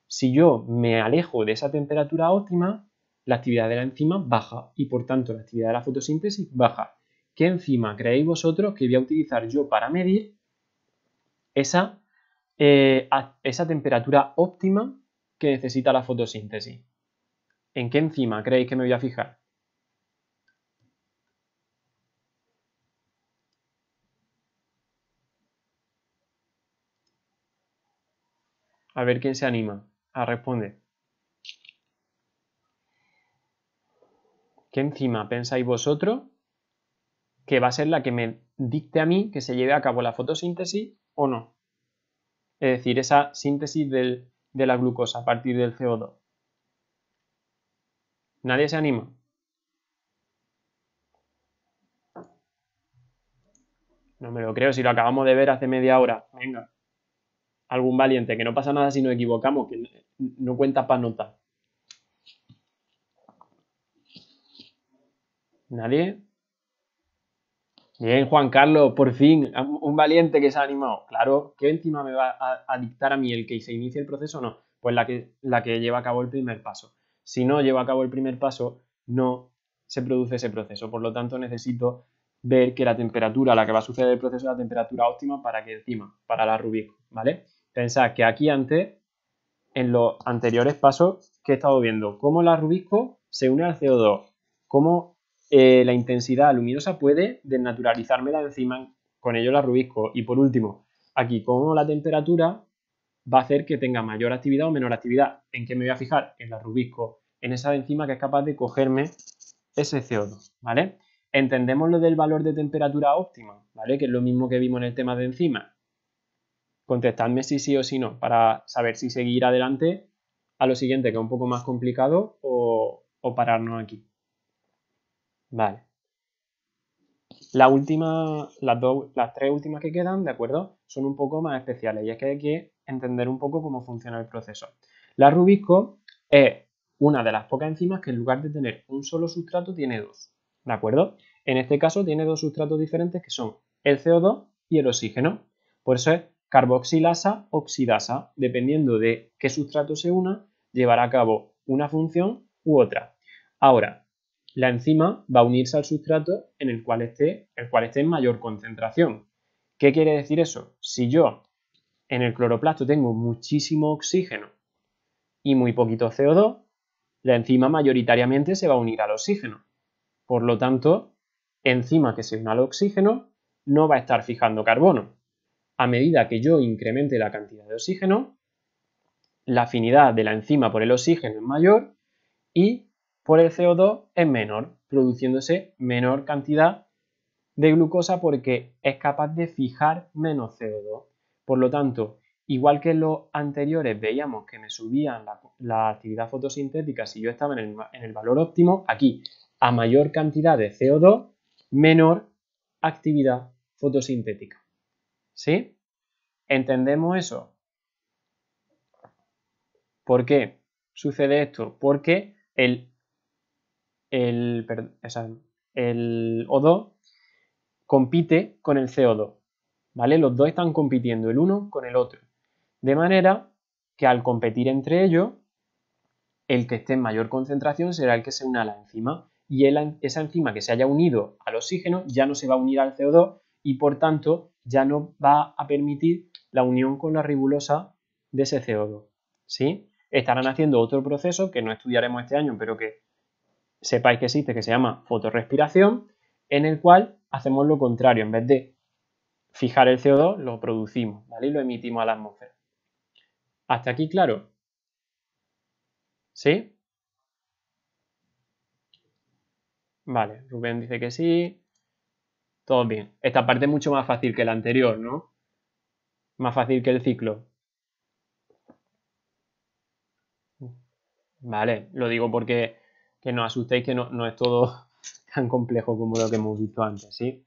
si yo me alejo de esa temperatura óptima, la actividad de la enzima baja y por tanto la actividad de la fotosíntesis baja. ¿Qué enzima creéis vosotros que voy a utilizar yo para medir esa temperatura óptima que necesita la fotosíntesis? ¿En qué enzima creéis que me voy a fijar? A ver quién se anima a responder. ¿Qué enzima pensáis vosotros que va a ser la que me dicte a mí que se lleve a cabo la fotosíntesis o no? Es decir, esa síntesis de la glucosa a partir del CO2. ¿Nadie se anima? No me lo creo, si lo acabamos de ver hace media hora. Venga, algún valiente, que no pasa nada si nos equivocamos, que no cuenta para nota. ¿Nadie? Bien, Juan Carlos, por fin, un valiente que se ha animado. Claro, ¿qué enzima me va a dictar a mí el que se inicie el proceso o no? Pues la que lleva a cabo el primer paso. Si no lleva a cabo el primer paso, no se produce ese proceso. Por lo tanto, necesito ver que la temperatura a la que va a suceder el proceso es la temperatura óptima para que enzima, para la Rubik, ¿vale? Pensad que aquí antes, en los anteriores pasos que he estado viendo, cómo la Rubisco se une al CO2, cómo la intensidad luminosa puede desnaturalizarme la enzima, con ello la Rubisco. Y por último, aquí cómo la temperatura va a hacer que tenga mayor actividad o menor actividad. ¿En qué me voy a fijar? En la Rubisco, en esa enzima que es capaz de cogerme ese CO2, ¿vale? Entendemos lo del valor de temperatura óptima, ¿vale? Que es lo mismo que vimos en el tema de enzimas. Contestadme si sí o si no, para saber si seguir adelante a lo siguiente, que es un poco más complicado, o pararnos aquí. Vale. Las tres últimas que quedan, ¿de acuerdo? Son un poco más especiales y es que hay que entender un poco cómo funciona el proceso. La Rubisco es una de las pocas enzimas que en lugar de tener un solo sustrato tiene dos, ¿de acuerdo? En este caso tiene dos sustratos diferentes que son el CO2 y el oxígeno. Por eso es carboxilasa oxidasa. Dependiendo de qué sustrato se una, llevará a cabo una función u otra. Ahora, la enzima va a unirse al sustrato en el cual esté en mayor concentración. ¿Qué quiere decir eso? Si yo en el cloroplasto tengo muchísimo oxígeno y muy poquito CO2, la enzima mayoritariamente se va a unir al oxígeno. Por lo tanto, enzima que se una al oxígeno no va a estar fijando carbono. A medida que yo incremente la cantidad de oxígeno, la afinidad de la enzima por el oxígeno es mayor y por el CO2 es menor, produciéndose menor cantidad de glucosa porque es capaz de fijar menos CO2. Por lo tanto, igual que en los anteriores veíamos que me subían la actividad fotosintética si yo estaba en el valor óptimo, aquí a mayor cantidad de CO2, menor actividad fotosintética. ¿Sí? ¿Entendemos eso? ¿Por qué sucede esto? Porque el O2 compite con el CO2, ¿vale? Los dos están compitiendo el uno con el otro. De manera que al competir entre ellos, el que esté en mayor concentración será el que se una a la enzima. Y esa enzima que se haya unido al oxígeno ya no se va a unir al CO2 y por tanto ya no va a permitir la unión con la ribulosa de ese CO2. ¿Sí? Estarán haciendo otro proceso que no estudiaremos este año, pero que sepáis que existe, que se llama fotorrespiración, en el cual hacemos lo contrario. En vez de fijar el CO2, lo producimos, ¿vale? Y lo emitimos a la atmósfera. ¿Hasta aquí claro? ¿Sí? Vale, Rubén dice que sí. Todo bien. Esta parte es mucho más fácil que la anterior, ¿no? Más fácil que el ciclo. Vale, lo digo porque que no os asustéis, que no es todo tan complejo como lo que hemos visto antes, ¿sí?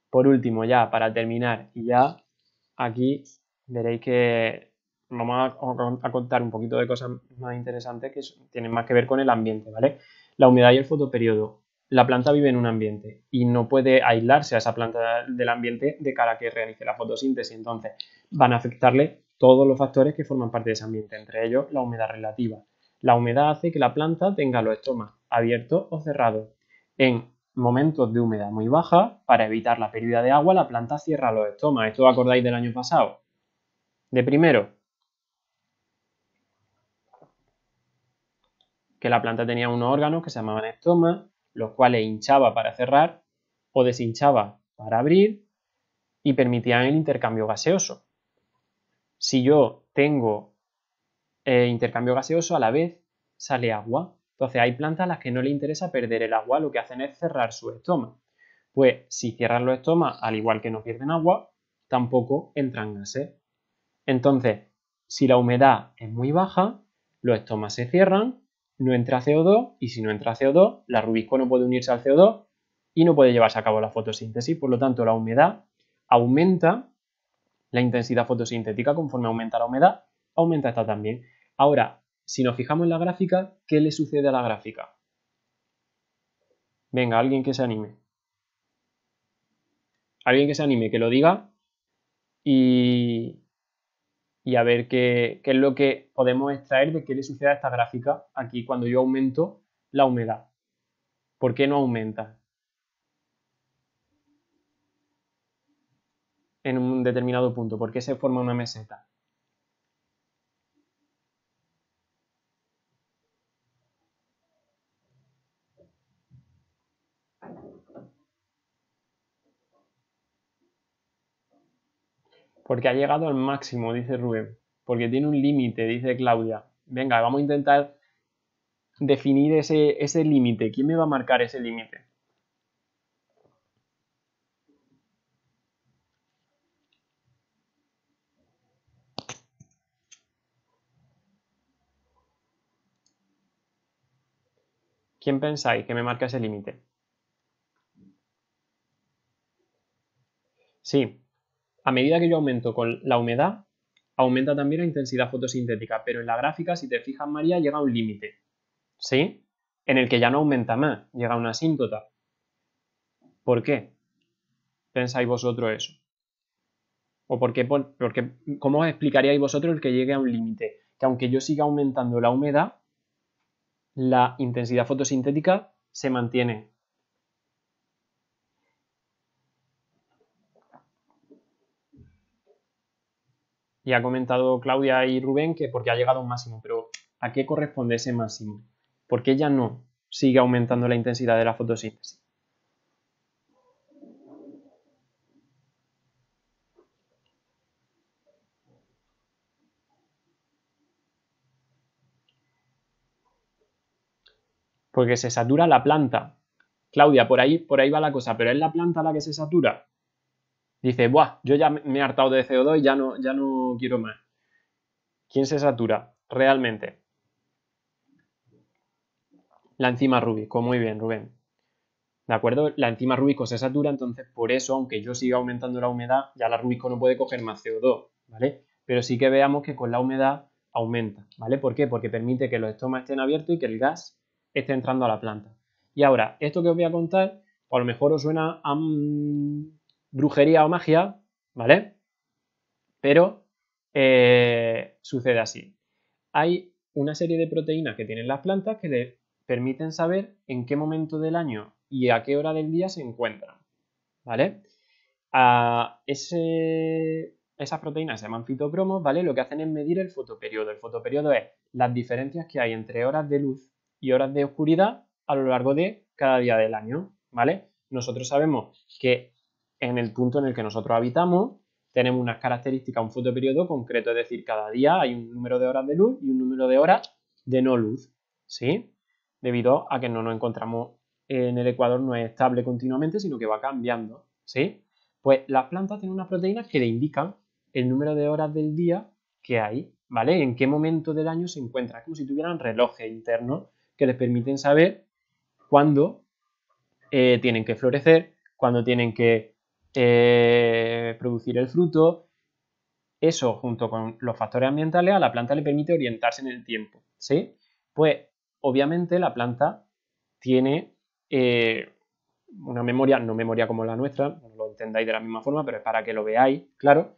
Por último, ya para terminar, y ya aquí veréis que vamos a contar un poquito de cosas más interesantes que tienen más que ver con el ambiente, ¿vale? La humedad y el fotoperiodo. La planta vive en un ambiente y no puede aislarse a esa planta del ambiente de cara a que realice la fotosíntesis. Entonces, van a afectarle todos los factores que forman parte de ese ambiente, entre ellos la humedad relativa. La humedad hace que la planta tenga los estomas abiertos o cerrados. En momentos de humedad muy baja, para evitar la pérdida de agua, la planta cierra los estomas. ¿Esto os acordáis del año pasado? De primero, que la planta tenía unos órganos que se llamaban estomas, los cuales hinchaba para cerrar o deshinchaba para abrir y permitían el intercambio gaseoso. Si yo tengo intercambio gaseoso, a la vez sale agua. Entonces hay plantas a las que no le interesa perder el agua, lo que hacen es cerrar su estoma. Pues si cierran los estomas, al igual que no pierden agua, tampoco entran gases. Entonces, si la humedad es muy baja, los estomas se cierran, no entra CO2 y si no entra CO2, la rubisco no puede unirse al CO2 y no puede llevarse a cabo la fotosíntesis. Por lo tanto, la humedad aumenta la intensidad fotosintética. Conforme aumenta la humedad, aumenta esta también. Ahora, si nos fijamos en la gráfica, ¿qué le sucede a la gráfica? Venga, alguien que se anime. Alguien que se anime, que lo diga y a ver qué es lo que podemos extraer de qué le sucede a esta gráfica aquí cuando yo aumento la humedad. ¿Por qué no aumenta en un determinado punto? ¿Por qué se forma una meseta? Porque ha llegado al máximo, dice Rubén. Porque tiene un límite, dice Claudia. Venga, vamos a intentar definir ese límite. ¿Quién me va a marcar ese límite? ¿Quién pensáis que me marca ese límite? Sí, a medida que yo aumento con la humedad, aumenta también la intensidad fotosintética, pero en la gráfica, si te fijas, María, llega a un límite, ¿sí? En el que ya no aumenta más, llega a una asíntota. ¿Por qué pensáis vosotros eso? ¿O cómo os explicaríais vosotros el que llegue a un límite? Que aunque yo siga aumentando la humedad, la intensidad fotosintética se mantiene. Y ha comentado Claudia y Rubén que porque ha llegado a un máximo, pero ¿a qué corresponde ese máximo? ¿Por qué ya no sigue aumentando la intensidad de la fotosíntesis? Porque se satura la planta. Claudia, por ahí va la cosa, pero ¿es la planta la que se satura? Dice, buah, yo ya me he hartado de CO2 y ya no quiero más. ¿Quién se satura realmente? La enzima rúbico, muy bien, Rubén. ¿De acuerdo? La enzima rúbico se satura, entonces por eso, aunque yo siga aumentando la humedad, ya la rúbico no puede coger más CO2, ¿vale? Pero sí que veamos que con la humedad aumenta, ¿vale? ¿Por qué? Porque permite que los estomas estén abiertos y que el gas esté entrando a la planta. Y ahora, esto que os voy a contar, a lo mejor os suena a brujería o magia, ¿vale? Pero sucede así. Hay una serie de proteínas que tienen las plantas que le permiten saber en qué momento del año y a qué hora del día se encuentran, ¿vale? Esas proteínas se llaman fitocromos, ¿vale? Lo que hacen es medir el fotoperiodo. El fotoperiodo es las diferencias que hay entre horas de luz y horas de oscuridad a lo largo de cada día del año, ¿vale? Nosotros sabemos que en el punto en el que nosotros habitamos tenemos unas características, un fotoperiodo concreto, es decir, cada día hay un número de horas de luz y un número de horas de no luz, ¿sí? Debido a que no nos encontramos en el ecuador, no es estable continuamente, sino que va cambiando, ¿sí? Pues las plantas tienen unas proteínas que le indican el número de horas del día que hay, ¿vale? En qué momento del año se encuentra. Es como si tuvieran relojes internos que les permiten saber cuándo tienen que florecer, cuándo tienen que producir el fruto. Eso, junto con los factores ambientales, a la planta le permite orientarse en el tiempo, ¿sí? Pues, obviamente, la planta tiene una memoria, no memoria como la nuestra, no lo entendáis de la misma forma, pero es para que lo veáis, claro,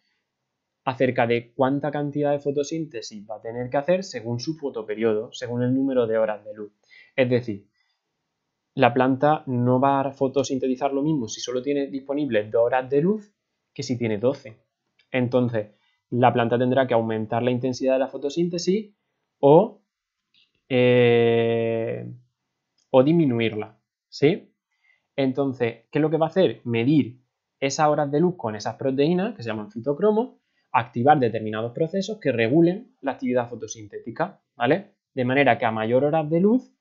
acerca de cuánta cantidad de fotosíntesis va a tener que hacer según su fotoperiodo, según el número de horas de luz. Es decir, la planta no va a fotosintetizar lo mismo si solo tiene disponibles 2 horas de luz que si tiene 12. Entonces, la planta tendrá que aumentar la intensidad de la fotosíntesis o, o disminuirla, ¿sí? Entonces, ¿qué es lo que va a hacer? Medir esas horas de luz con esas proteínas, que se llaman fitocromos, activar determinados procesos que regulen la actividad fotosintética, ¿vale? De manera que a mayor horas de luz,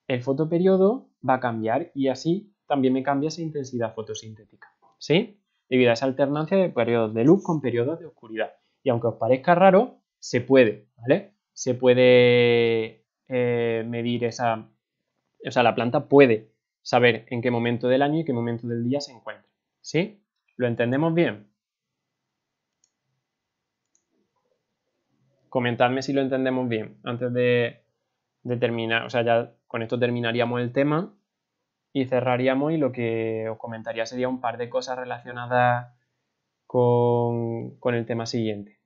el fotoperiodo va a cambiar y así también me cambia esa intensidad fotosintética, ¿sí? Debido a esa alternancia de periodos de luz con periodos de oscuridad. Y aunque os parezca raro, se puede, ¿vale? Se puede medir esa... O sea, la planta puede saber en qué momento del año y qué momento del día se encuentra, ¿sí? ¿Lo entendemos bien? Comentadme si lo entendemos bien antes de terminar. O sea, ya con esto terminaríamos el tema y cerraríamos y lo que os comentaría sería un par de cosas relacionadas con el tema siguiente.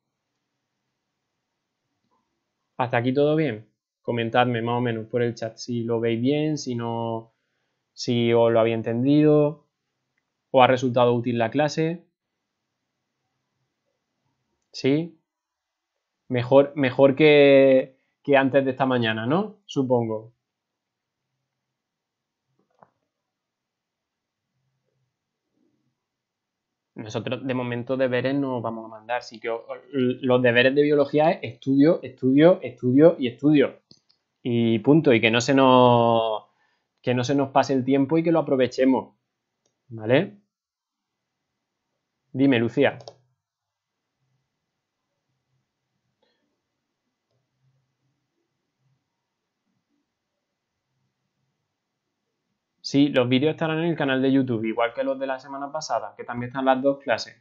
¿Hasta aquí todo bien? Comentadme más o menos por el chat si lo veis bien, si no, si os lo habéis entendido, os ha resultado útil la clase. ¿Sí? Mejor que antes de esta mañana, ¿no? Supongo. Nosotros de momento deberes no vamos a mandar, sí que los deberes de biología es estudio, estudio, estudio y estudio. Y punto, y que no se nos pase el tiempo y que lo aprovechemos, ¿vale? Dime, Lucía. Sí, los vídeos estarán en el canal de YouTube, igual que los de la semana pasada, que también están las dos clases,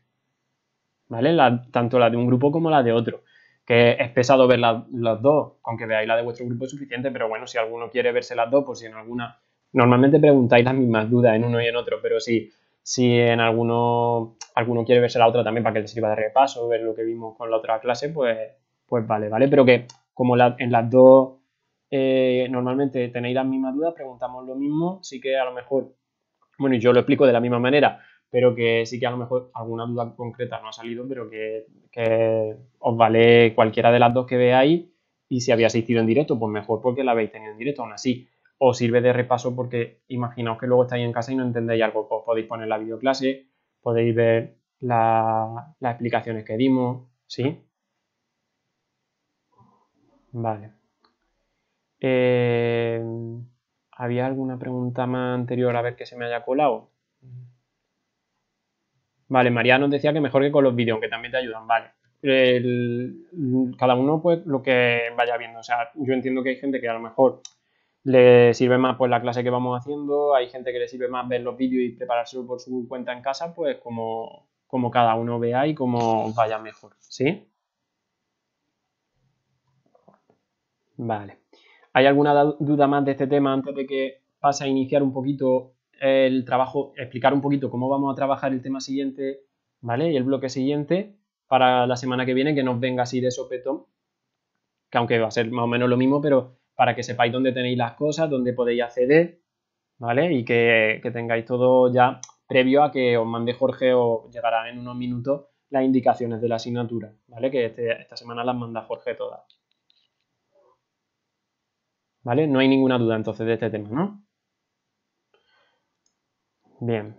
¿vale? Tanto la de un grupo como la de otro. Que es pesado ver las dos, aunque veáis la de vuestro grupo es suficiente, pero bueno, si alguno quiere verse las dos, pues si en alguna... Normalmente preguntáis las mismas dudas en uno y en otro, pero si en alguno quiere verse la otra también para que le sirva de repaso, ver lo que vimos con la otra clase, pues vale, ¿vale? Pero que como en las dos normalmente tenéis las mismas dudas, preguntamos lo mismo, sí que a lo mejor, bueno, y yo lo explico de la misma manera, pero que sí que a lo mejor alguna duda concreta no ha salido, pero que os vale cualquiera de las dos que veáis y si había asistido en directo, pues mejor porque la habéis tenido en directo, aún así. Os sirve de repaso porque imaginaos que luego estáis en casa y no entendéis algo, pues podéis poner la videoclase, podéis ver las explicaciones que dimos, ¿sí? Vale. Eh, ¿Había alguna pregunta más anterior a ver que se me haya colado? Vale, María nos decía que mejor que con los vídeos, aunque también te ayudan, vale. Cada uno pues lo que vaya viendo, o sea, yo entiendo que hay gente que a lo mejor le sirve más pues la clase que vamos haciendo, hay gente que le sirve más ver los vídeos y preparárselo por su cuenta en casa, pues como cada uno vea y como vaya mejor, ¿sí? Vale. ¿Hay alguna duda más de este tema antes de que pase a iniciar un poquito el trabajo, explicar un poquito cómo vamos a trabajar el tema siguiente, ¿vale? Y el bloque siguiente para la semana que viene, que nos venga así de sopetón, que aunque va a ser más o menos lo mismo, pero para que sepáis dónde tenéis las cosas, dónde podéis acceder, ¿vale? Y que tengáis todo ya previo a que os mande Jorge o llegará en unos minutos las indicaciones de la asignatura, ¿vale? Que esta semana las manda Jorge todas, ¿vale? No hay ninguna duda entonces de este tema, ¿no? Bien,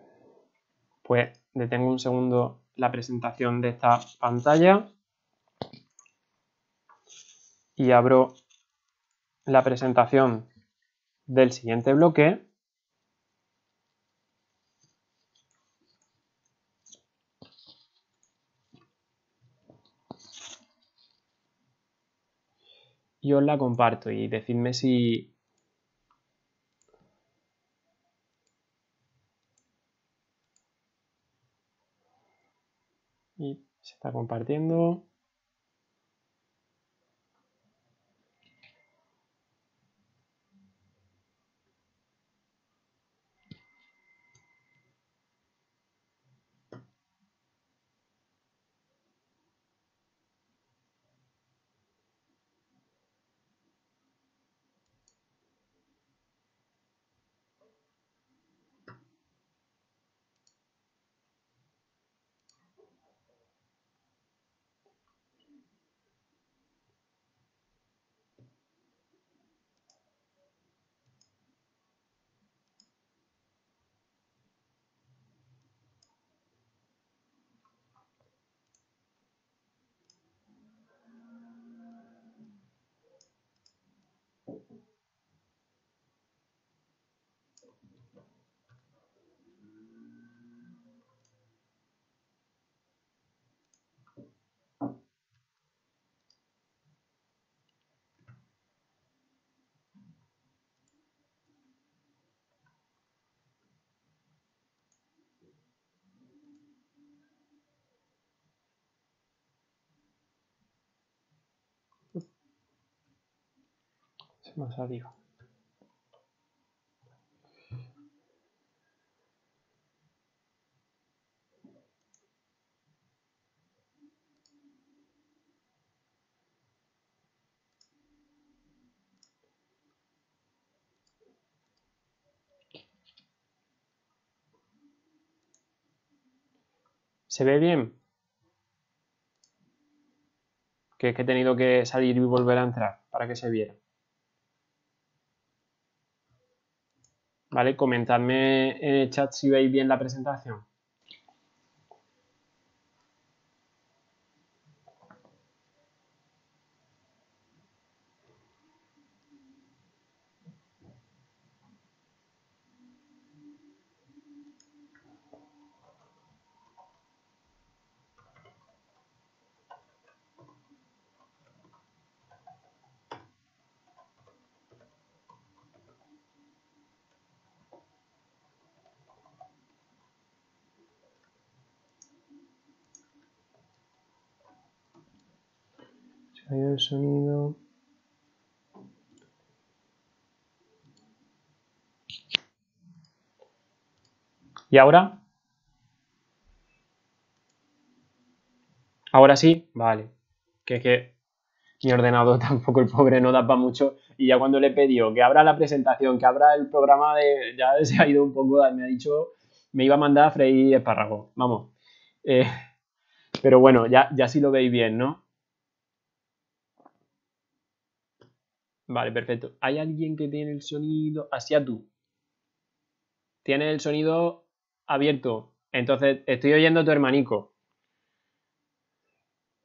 pues detengo un segundo la presentación de esta pantalla y abro la presentación del siguiente bloque. Y os la comparto y decidme si Y se está compartiendo. Se me ha salido. ¿Se ve bien? Que es que he tenido que salir y volver a entrar para que se viera. ¿Vale? Comentadme en el chat si veis bien la presentación. Se ha ido el sonido. ¿Y ahora? ¿Ahora sí? Vale. Que es que mi ordenador tampoco, el pobre, no da para mucho. Y ya cuando le he pedido que abra la presentación, que abra el programa, ya se ha ido un poco, me ha dicho, me iba a mandar a freír espárragos. Vamos. Eh, pero bueno, ya sí lo veis bien, ¿no? Vale, perfecto. ¿Hay alguien que tiene el sonido? Hacia tú. Tienes el sonido abierto. Entonces, estoy oyendo a tu hermanico.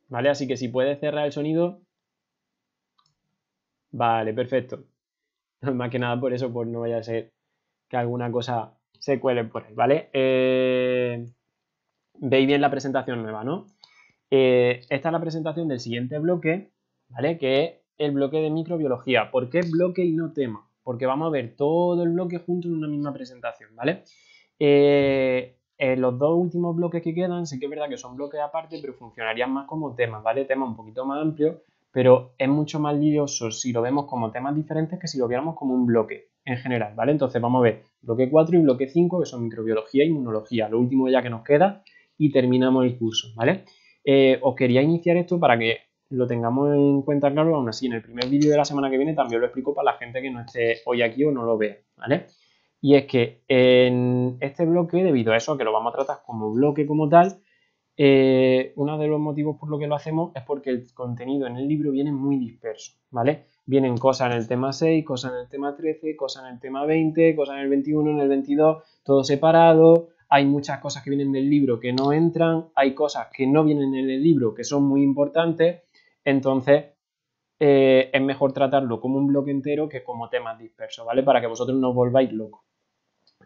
¿Vale? Así que si puedes cerrar el sonido. Vale, perfecto. Más que nada por eso, pues no vaya a ser que alguna cosa se cuele por ahí, ¿vale? Veis bien la presentación nueva, ¿no? Esta es la presentación del siguiente bloque, ¿vale? Que es el bloque de microbiología. ¿Por qué bloque y no tema? Porque vamos a ver todo el bloque junto en una misma presentación, ¿vale? Los dos últimos bloques que quedan, sí que es verdad que son bloques aparte, pero funcionarían más como temas, ¿vale? Temas un poquito más amplios, pero es mucho más lioso si lo vemos como temas diferentes que si lo viéramos como un bloque en general, ¿vale? Entonces vamos a ver bloque 4 y bloque 5, que son microbiología e inmunología, lo último ya que nos queda, y terminamos el curso, ¿vale? Os quería iniciar esto para que lo tengamos en cuenta claro, aún así en el primer vídeo de la semana que viene también lo explico para la gente que no esté hoy aquí o no lo vea, ¿vale? Y es que en este bloque, debido a eso, que lo vamos a tratar como bloque como tal, uno de los motivos por lo que lo hacemos es porque el contenido en el libro viene muy disperso, ¿vale? Vienen cosas en el tema 6, cosas en el tema 13, cosas en el tema 20, cosas en el 21, en el 22, todo separado. Hay muchas cosas que vienen del libro que no entran, hay cosas que no vienen en el libro que son muy importantes, entonces es mejor tratarlo como un bloque entero que como temas dispersos, ¿vale? Para que vosotros no os volváis locos.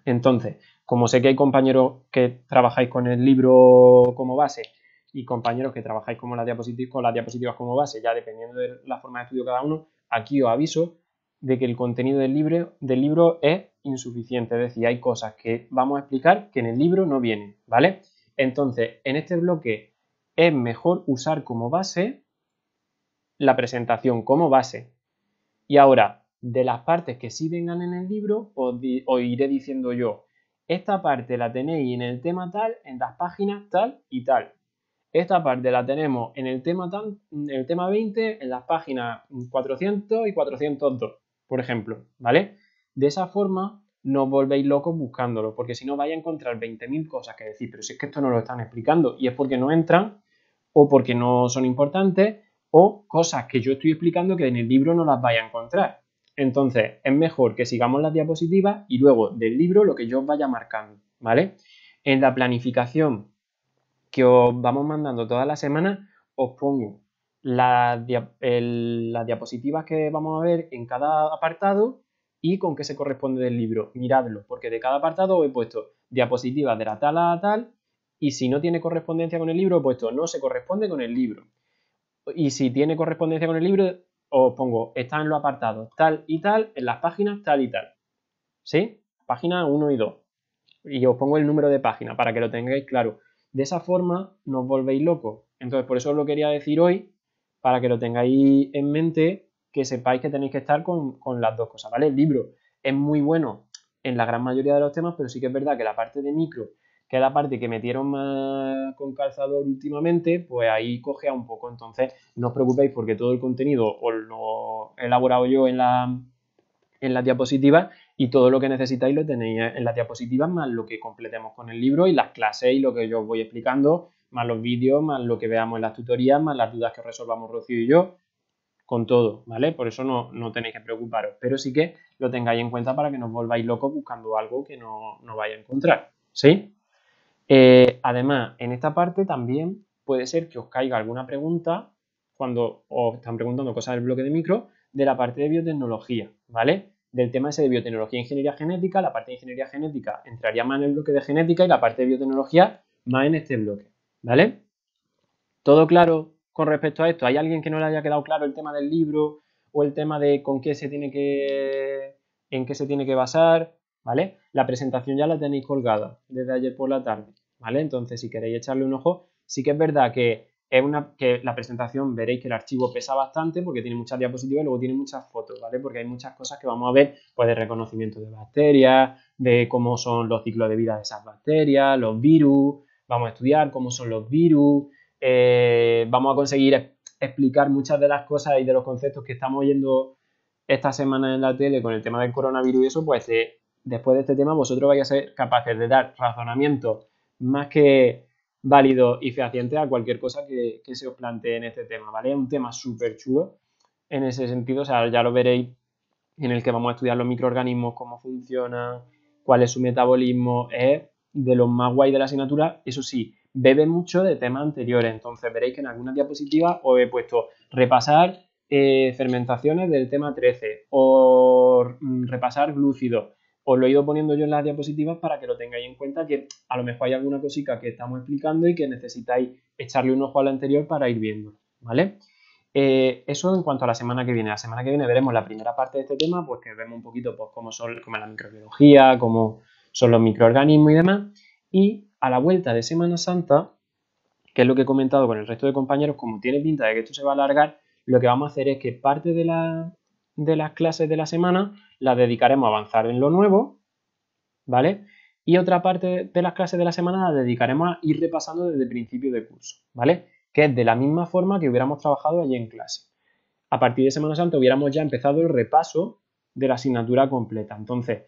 Entonces, como sé que hay compañeros que trabajáis con el libro como base y compañeros que trabajáis con las diapositivas como base, ya dependiendo de la forma de estudio de cada uno, aquí os aviso de que el contenido del libro es insuficiente, es decir, hay cosas que vamos a explicar que en el libro no vienen, ¿vale? Entonces, en este bloque es mejor usar como base la presentación como base. Y ahora, de las partes que sí vengan en el libro, os iré diciendo yo, esta parte la tenéis en el tema tal, en las páginas tal y tal. Esta parte la tenemos en el tema, en el tema 20, en las páginas 400 y 402, por ejemplo, ¿vale? De esa forma no os volvéis locos buscándolo, porque si no vais a encontrar 20.000 cosas que decir, pero si es que esto no lo están explicando y es porque no entran o porque no son importantes o cosas que yo estoy explicando que en el libro no las vais a encontrar. Entonces, es mejor que sigamos las diapositivas y luego del libro lo que yo os vaya marcando, ¿vale? En la planificación que os vamos mandando todas las semanas, os pongo las diapositivas que vamos a ver en cada apartado y con qué se corresponde del libro. Miradlo, porque de cada apartado os he puesto diapositivas de la tal a tal y si no tiene correspondencia con el libro, he puesto no se corresponde con el libro. Y si tiene correspondencia con el libro, os pongo está en los apartados tal y tal, en las páginas tal y tal. ¿Sí? Páginas 1 y 2. Y os pongo el número de página para que lo tengáis claro. De esa forma no os volvéis locos. Entonces, por eso os lo quería decir hoy, para que lo tengáis en mente, que sepáis que tenéis que estar con las dos cosas, ¿vale? El libro es muy bueno en la gran mayoría de los temas, pero sí que es verdad que la parte de micro, que es la parte que metieron más con calzador últimamente, pues ahí cogea un poco. Entonces, no os preocupéis porque todo el contenido os lo he elaborado yo en las diapositivas y todo lo que necesitáis lo tenéis en las diapositivas más lo que completemos con el libro y las clases y lo que yo os voy explicando, más los vídeos, más lo que veamos en las tutorías, más las dudas que resolvamos Rocío y yo, con todo, ¿vale? Por eso no tenéis que preocuparos, pero sí que lo tengáis en cuenta para que no os volváis locos buscando algo que no vais a encontrar, ¿sí? Además, en esta parte también puede ser que os caiga alguna pregunta cuando os están preguntando cosas del bloque de micro de la parte de biotecnología, ¿vale? Del tema ese de biotecnología e ingeniería genética, la parte de ingeniería genética entraría más en el bloque de genética y la parte de biotecnología más en este bloque, ¿vale? ¿Todo claro con respecto a esto? ¿Hay alguien que no le haya quedado claro el tema del libro o el tema de con qué se tiene en qué se tiene que basar? ¿Vale? La presentación ya la tenéis colgada desde ayer por la tarde, ¿vale? Entonces, si queréis echarle un ojo, sí que es verdad que que la presentación veréis que el archivo pesa bastante porque tiene muchas diapositivas y luego tiene muchas fotos, ¿vale? Porque hay muchas cosas que vamos a ver, pues de reconocimiento de bacterias, de cómo son los ciclos de vida de esas bacterias, los virus, vamos a estudiar cómo son los virus, vamos a conseguir explicar muchas de las cosas y de los conceptos que estamos oyendo esta semana en la tele con el tema del coronavirus y eso, pues después de este tema vosotros vais a ser capaces de dar razonamientos más que válidos y fehacientes a cualquier cosa que se os plantee en este tema, ¿vale? Es un tema súper chulo en ese sentido, o sea, ya lo veréis en el que vamos a estudiar los microorganismos, cómo funcionan, cuál es su metabolismo, es de los más guay de la asignatura, eso sí, bebe mucho de temas anteriores, entonces veréis que en algunas diapositivas os he puesto repasar fermentaciones del tema 13 o repasar glúcidos. Os lo he ido poniendo yo en las diapositivas para que lo tengáis en cuenta que a lo mejor hay alguna cosita que estamos explicando y que necesitáis echarle un ojo al anterior para ir viendo, ¿vale? Eso en cuanto a la semana que viene. La semana que viene veremos la primera parte de este tema, pues que vemos un poquito pues, cómo es la microbiología, cómo son los microorganismos y demás. Y a la vuelta de Semana Santa, que es lo que he comentado con el resto de compañeros, como tiene pinta de que esto se va a alargar, lo que vamos a hacer es que parte de las clases de la semana las dedicaremos a avanzar en lo nuevo, ¿vale? Y otra parte de las clases de la semana la dedicaremos a ir repasando desde el principio de curso, ¿vale? Que es de la misma forma que hubiéramos trabajado allí en clase. A partir de Semana Santa hubiéramos ya empezado el repaso de la asignatura completa. Entonces,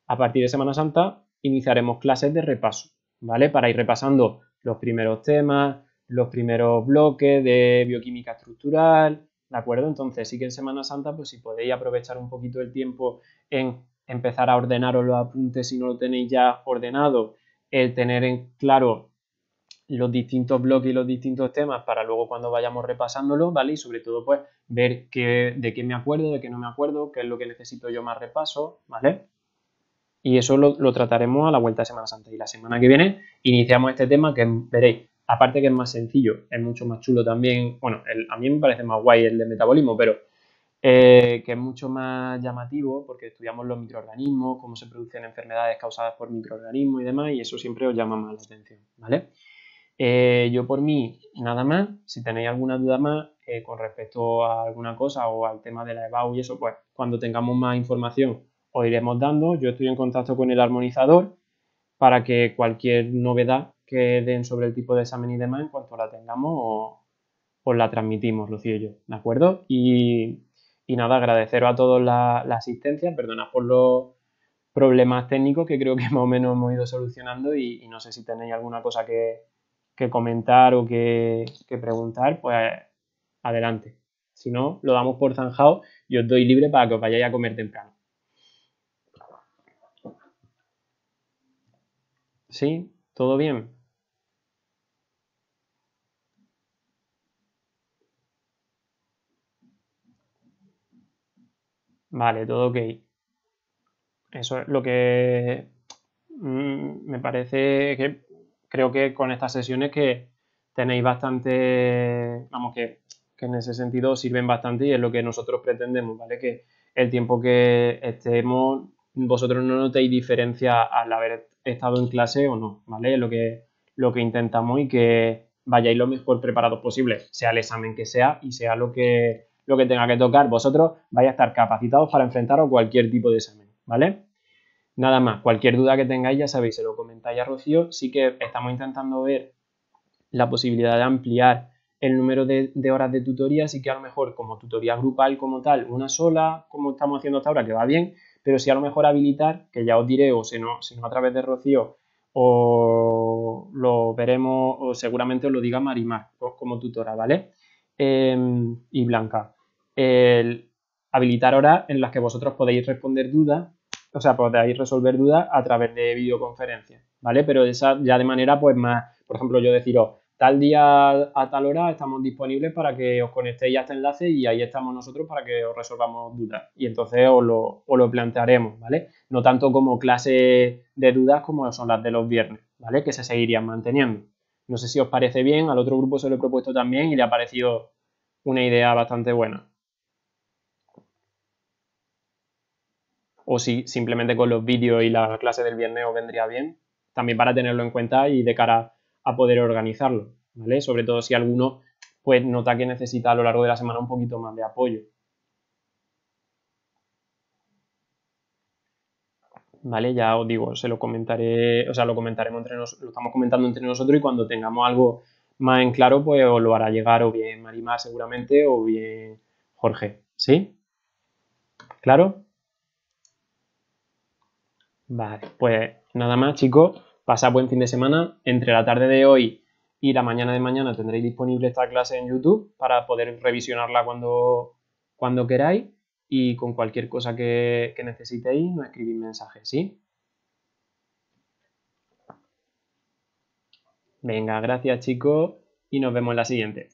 a partir de Semana Santa iniciaremos clases de repaso, ¿vale? Para ir repasando los primeros temas, los primeros bloques de bioquímica estructural, ¿de acuerdo? Entonces, sí que en Semana Santa, pues si podéis aprovechar un poquito el tiempo en empezar a ordenaros los apuntes si no lo tenéis ya ordenado, el tener en claro los distintos bloques y los distintos temas para luego cuando vayamos repasándolo, ¿vale? Y sobre todo, pues, ver de qué me acuerdo, de qué no me acuerdo, qué es lo que necesito yo más repaso, ¿vale? Y eso lo trataremos a la vuelta de Semana Santa. Y la semana que viene iniciamos este tema que veréis, aparte que es más sencillo, es mucho más chulo también, bueno, a mí me parece más guay el de metabolismo, pero que es mucho más llamativo porque estudiamos los microorganismos, cómo se producen enfermedades causadas por microorganismos y demás, y eso siempre os llama más la atención, ¿vale? Yo por mí, nada más. Si tenéis alguna duda más con respecto a alguna cosa o al tema de la EBAU y eso, pues cuando tengamos más información os iremos dando. Yo estoy en contacto con el armonizador para que cualquier novedad que den sobre el tipo de examen y demás, en cuanto la tengamos, os la transmitimos, Rocío y yo, ¿de acuerdo? Y nada, agradeceros a todos la asistencia, perdonad por los problemas técnicos que creo que más o menos hemos ido solucionando y no sé si tenéis alguna cosa que comentar o que preguntar, pues adelante. Si no, lo damos por zanjado y os doy libre para que os vayáis a comer temprano. ¿Sí? ¿Todo bien? Vale, todo ok. Eso es lo que me parece que creo que con estas sesiones que tenéis bastante, vamos, que en ese sentido sirven bastante y es lo que nosotros pretendemos, ¿vale? Que el tiempo que estemos, vosotros no notéis diferencia al haber estado en clase o no, ¿vale? Es lo que intentamos y que vayáis lo mejor preparados posible, sea el examen que sea y sea lo que tenga que tocar. Vosotros vais a estar capacitados para enfrentaros a cualquier tipo de examen, ¿vale? Nada más, cualquier duda que tengáis, ya sabéis, se lo comentáis a Rocío. Sí que estamos intentando ver la posibilidad de ampliar el número de horas de tutoría, así que a lo mejor como tutoría grupal como tal, una sola, como estamos haciendo hasta ahora, que va bien, pero sí a lo mejor habilitar, que ya os diré, o si no a través de Rocío, o lo veremos, o seguramente os lo diga Marimar como tutora, ¿vale? Y Blanca. El habilitar horas en las que vosotros podéis responder dudas, o sea, podéis resolver dudas a través de videoconferencias, ¿vale? Pero esa ya de manera, pues más, por ejemplo, yo deciros, tal día a tal hora estamos disponibles para que os conectéis a este enlace y ahí estamos nosotros para que os resolvamos dudas. Y entonces os lo plantearemos, ¿vale? No tanto como clase de dudas como son las de los viernes, ¿vale? Que se seguirían manteniendo. No sé si os parece bien, al otro grupo se lo he propuesto también y le ha parecido una idea bastante buena. O si simplemente con los vídeos y la clase del viernes os vendría bien, también para tenerlo en cuenta y de cara a poder organizarlo, ¿vale? Sobre todo si alguno pues nota que necesita a lo largo de la semana un poquito más de apoyo, ¿vale? Ya os digo, se lo comentaré, o sea, lo comentaremos entre nosotros, lo estamos comentando entre nosotros y cuando tengamos algo más en claro, pues os lo hará llegar o bien Marimar seguramente o bien Jorge, ¿sí? ¿Claro? Vale, pues nada más, chicos. Pasad buen fin de semana. Entre la tarde de hoy y la mañana de mañana tendréis disponible esta clase en YouTube para poder revisionarla cuando queráis. Y con cualquier cosa que necesitéis, nos escribís mensajes, ¿sí? Venga, gracias, chicos. Y nos vemos en la siguiente.